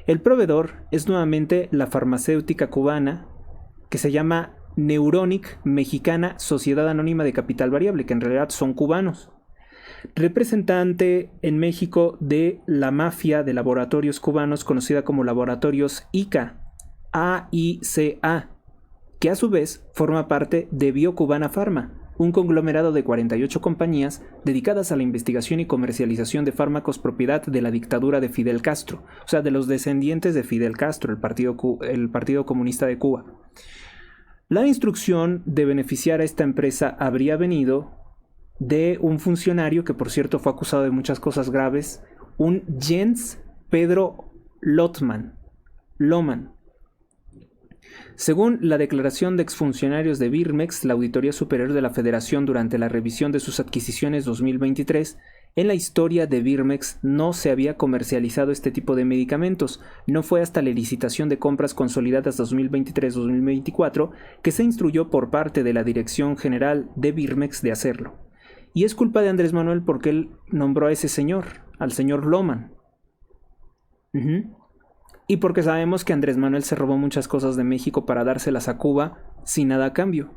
Speaker 2: El proveedor es nuevamente la farmacéutica cubana que se llama Neuronic Mexicana Sociedad Anónima de Capital Variable, que en realidad son cubanos. Representante en México de la mafia de laboratorios cubanos conocida como Laboratorios ICA, AICA, que a su vez forma parte de Biocubana Pharma, un conglomerado de 48 compañías dedicadas a la investigación y comercialización de fármacos propiedad de la dictadura de Fidel Castro, o sea, de los descendientes de Fidel Castro, el Partido Comunista de Cuba. La instrucción de beneficiar a esta empresa habría venido de un funcionario que, por cierto, fue acusado de muchas cosas graves, un Jens Pedro Lohmann. Según la declaración de exfuncionarios de Birmex, la Auditoría Superior de la Federación, durante la revisión de sus adquisiciones 2023, en la historia de Birmex no se había comercializado este tipo de medicamentos. No fue hasta la licitación de compras consolidadas 2023-2024 que se instruyó por parte de la Dirección General de Birmex de hacerlo. Y es culpa de Andrés Manuel porque él nombró a ese señor, al señor Lohmann. Y porque sabemos que Andrés Manuel se robó muchas cosas de México para dárselas a Cuba sin nada a cambio.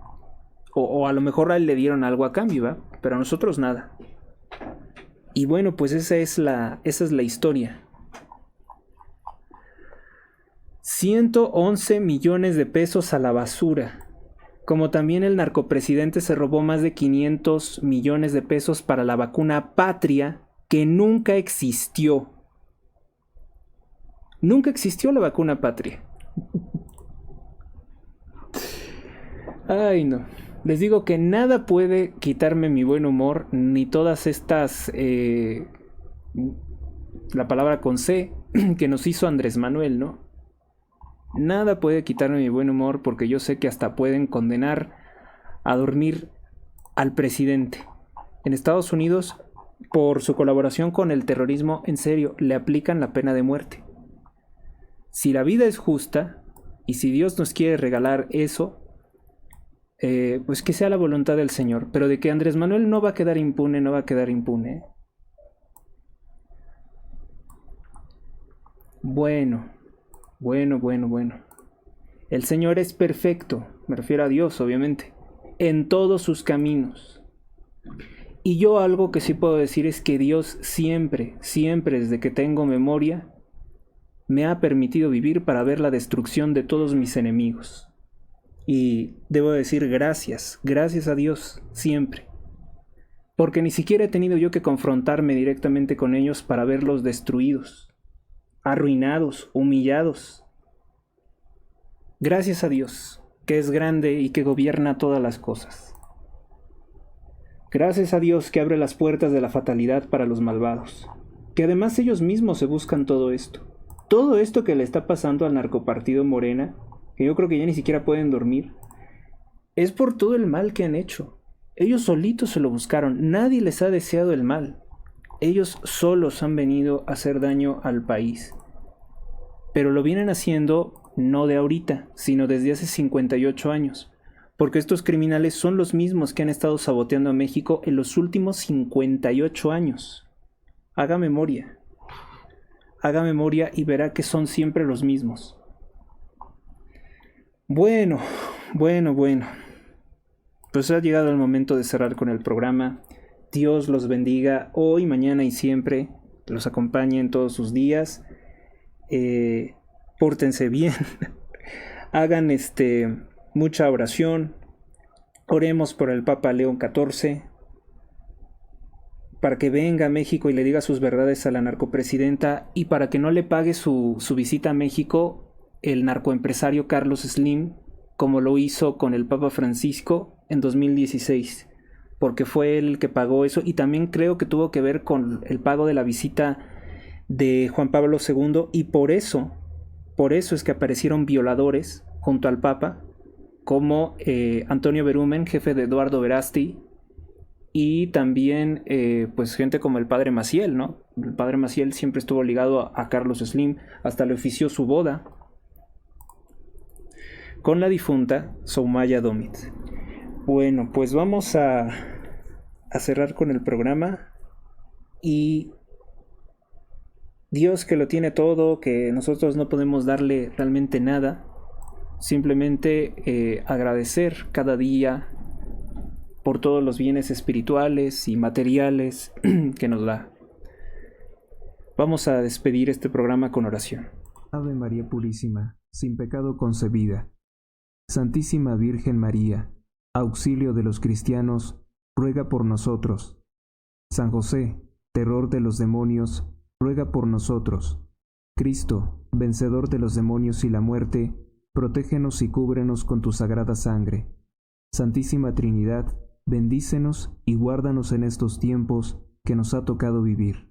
Speaker 2: O a lo mejor a él le dieron algo a cambio, ¿va? Pero a nosotros nada. Y bueno, pues esa es la historia. 111 millones de pesos a la basura. Como también el narcopresidente se robó más de 500 millones de pesos para la vacuna Patria, que nunca existió. Nunca existió la vacuna Patria. Ay, no. Les digo que nada puede quitarme mi buen humor, ni todas estas... la palabra con C, que nos hizo Andrés Manuel, ¿no? Nada puede quitarme mi buen humor porque yo sé que hasta pueden condenar a dormir al presidente. En Estados Unidos, por su colaboración con el terrorismo, en serio, le aplican la pena de muerte. Si la vida es justa, y si Dios nos quiere regalar eso, pues que sea la voluntad del Señor. Pero de que Andrés Manuel no va a quedar impune, no va a quedar impune. Bueno. El Señor es perfecto, me refiero a Dios, obviamente, en todos sus caminos. Y yo algo que sí puedo decir es que Dios siempre, desde que tengo memoria, me ha permitido vivir para ver la destrucción de todos mis enemigos. Y debo decir gracias a Dios, siempre. Porque ni siquiera he tenido yo que confrontarme directamente con ellos para verlos destruidos, arruinados, humillados. Gracias a Dios, que es grande y que gobierna todas las cosas. Gracias a Dios que abre las puertas de la fatalidad para los malvados, que además ellos mismos se buscan todo esto. Todo esto que le está pasando al narcopartido Morena, que yo creo que ya ni siquiera pueden dormir, es por todo el mal que han hecho. Ellos solitos se lo buscaron, nadie les ha deseado el mal. Ellos solos han venido a hacer daño al país. Pero lo vienen haciendo no de ahorita, sino desde hace 58 años. Porque estos criminales son los mismos que han estado saboteando a México en los últimos 58 años. Haga memoria y verá que son siempre los mismos. Bueno. Pues ha llegado el momento de cerrar con el programa. Dios los bendiga hoy, mañana y siempre. Los acompañe en todos sus días. Pórtense bien. Hagan mucha oración. Oremos por el Papa León XIV. para que venga a México y le diga sus verdades a la narcopresidenta y para que no le pague su visita a México el narcoempresario Carlos Slim, como lo hizo con el Papa Francisco en 2016, porque fue él el que pagó eso, y también creo que tuvo que ver con el pago de la visita de Juan Pablo II, y por eso es que aparecieron violadores junto al Papa, como Antonio Berumen, jefe de Eduardo Verástegui, y también pues gente como el padre Maciel, ¿no? El padre Maciel siempre estuvo ligado a Carlos Slim, hasta le ofició su boda con la difunta Soumaya Domit. Bueno, pues vamos a cerrar con el programa, y Dios, que lo tiene todo, que nosotros no podemos darle realmente nada, simplemente agradecer cada día por todos los bienes espirituales y materiales que nos da. Vamos a despedir este programa con oración.
Speaker 8: Ave María Purísima, sin pecado concebida. Santísima Virgen María, auxilio de los cristianos, ruega por nosotros. San José, terror de los demonios, ruega por nosotros. Cristo, vencedor de los demonios y la muerte, protégenos y cúbrenos con tu sagrada sangre. Santísima Trinidad, bendícenos y guárdanos en estos tiempos que nos ha tocado vivir.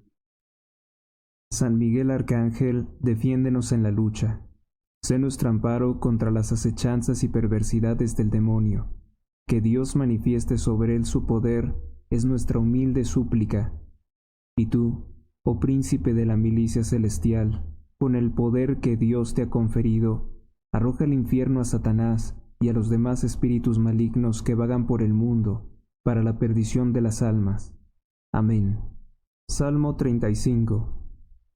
Speaker 8: San Miguel Arcángel, defiéndenos en la lucha. Sé nuestro amparo contra las acechanzas y perversidades del demonio. Que Dios manifieste sobre él su poder es nuestra humilde súplica. Y tú, oh príncipe de la milicia celestial, con el poder que Dios te ha conferido, arroja al infierno a Satanás y a los demás espíritus malignos que vagan por el mundo, para la perdición de las almas. Amén. Salmo 35.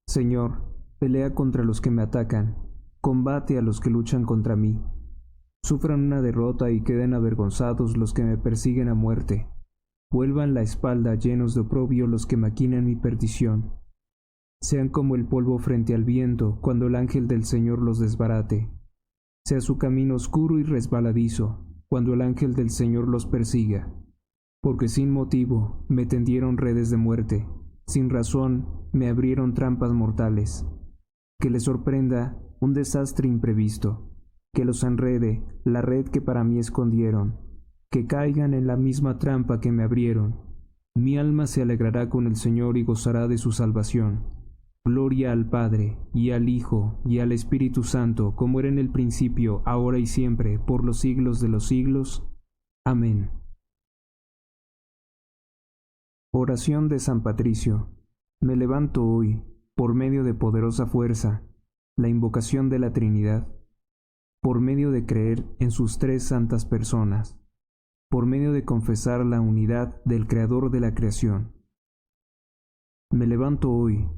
Speaker 8: Señor, pelea contra los que me atacan, combate a los que luchan contra mí. Sufran una derrota y queden avergonzados los que me persiguen a muerte. Vuelvan la espalda llenos de oprobio los que maquinan mi perdición. Sean como el polvo frente al viento cuando el ángel del Señor los desbarate. Sea su camino oscuro y resbaladizo cuando el ángel del Señor los persiga. Porque sin motivo me tendieron redes de muerte, sin razón me abrieron trampas mortales. Que les sorprenda un desastre imprevisto, que los enrede la red que para mí escondieron, que caigan en la misma trampa que me abrieron. Mi alma se alegrará con el Señor y gozará de su salvación. Gloria al Padre, y al Hijo, y al Espíritu Santo, como era en el principio, ahora y siempre, por los siglos de los siglos. Amén. Oración de San Patricio. Me levanto hoy, por medio de poderosa fuerza, la invocación de la Trinidad, por medio de creer en sus tres santas personas, por medio de confesar la unidad del Creador de la creación. Me levanto hoy,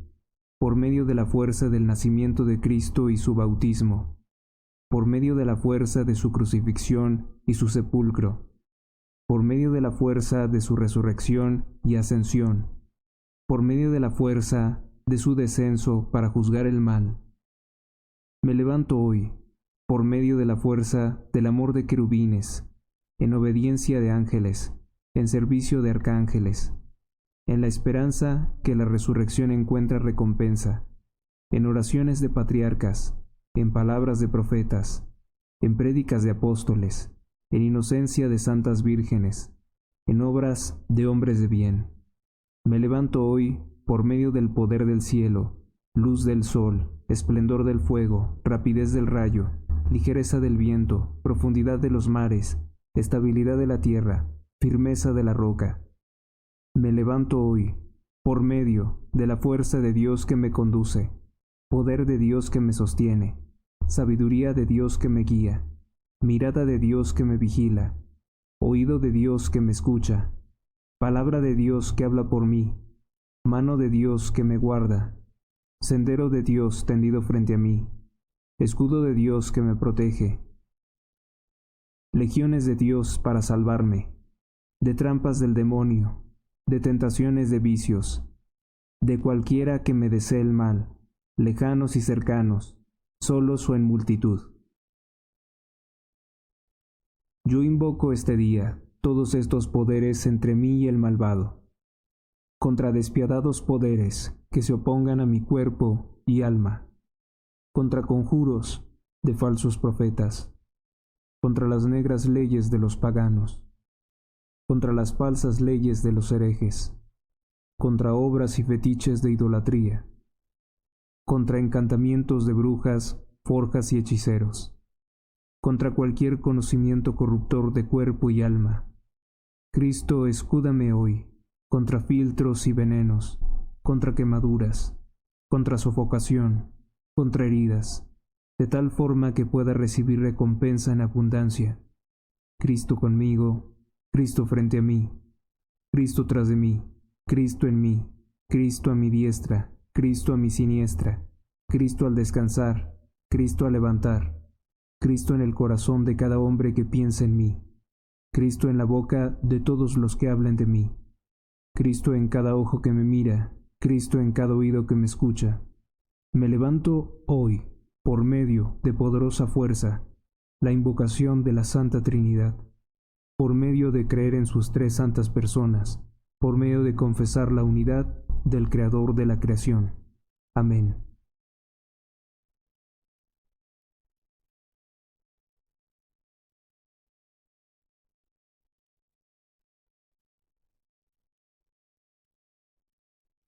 Speaker 8: por medio de la fuerza del nacimiento de Cristo y su bautismo, por medio de la fuerza de su crucifixión y su sepulcro, por medio de la fuerza de su resurrección y ascensión, por medio de la fuerza de su descenso para juzgar el mal. Me levanto hoy, por medio de la fuerza del amor de querubines, en obediencia de ángeles, en servicio de arcángeles, en la esperanza que la resurrección encuentra recompensa, en oraciones de patriarcas, en palabras de profetas, en prédicas de apóstoles, en inocencia de santas vírgenes, en obras de hombres de bien. Me levanto hoy por medio del poder del cielo, luz del sol, esplendor del fuego, rapidez del rayo, ligereza del viento, profundidad de los mares, estabilidad de la tierra, firmeza de la roca. Me levanto hoy por medio de la fuerza de Dios que me conduce, poder de Dios que me sostiene, sabiduría de Dios que me guía, mirada de Dios que me vigila, oído de Dios que me escucha, palabra de Dios que habla por mí, mano de Dios que me guarda, sendero de Dios tendido frente a mí, escudo de Dios que me protege, legiones de Dios para salvarme, de trampas del demonio, de tentaciones de vicios, de cualquiera que me desee el mal, lejanos y cercanos, solos o en multitud. Yo invoco este día todos estos poderes entre mí y el malvado. contra despiadados poderes que se opongan a mi cuerpo y alma, contra conjuros de falsos profetas, contra las negras leyes de los paganos, contra las falsas leyes de los herejes, contra obras y fetiches de idolatría, contra encantamientos de brujas, forjas y hechiceros, contra cualquier conocimiento corruptor de cuerpo y alma. Cristo, escúdame hoy, contra filtros y venenos, contra quemaduras, contra sofocación, contra heridas, de tal forma que pueda recibir recompensa en abundancia. Cristo conmigo, Cristo frente a mí, Cristo tras de mí, Cristo en mí, Cristo a mi diestra, Cristo a mi siniestra, Cristo al descansar, Cristo al levantar, Cristo en el corazón de cada hombre que piensa en mí, Cristo en la boca de todos los que hablen de mí, Cristo en cada ojo que me mira, Cristo en cada oído que me escucha. Me levanto hoy, por medio de poderosa fuerza, la invocación de la Santa Trinidad, por medio de creer en sus tres santas personas, por medio de confesar la unidad del Creador de la creación. Amén.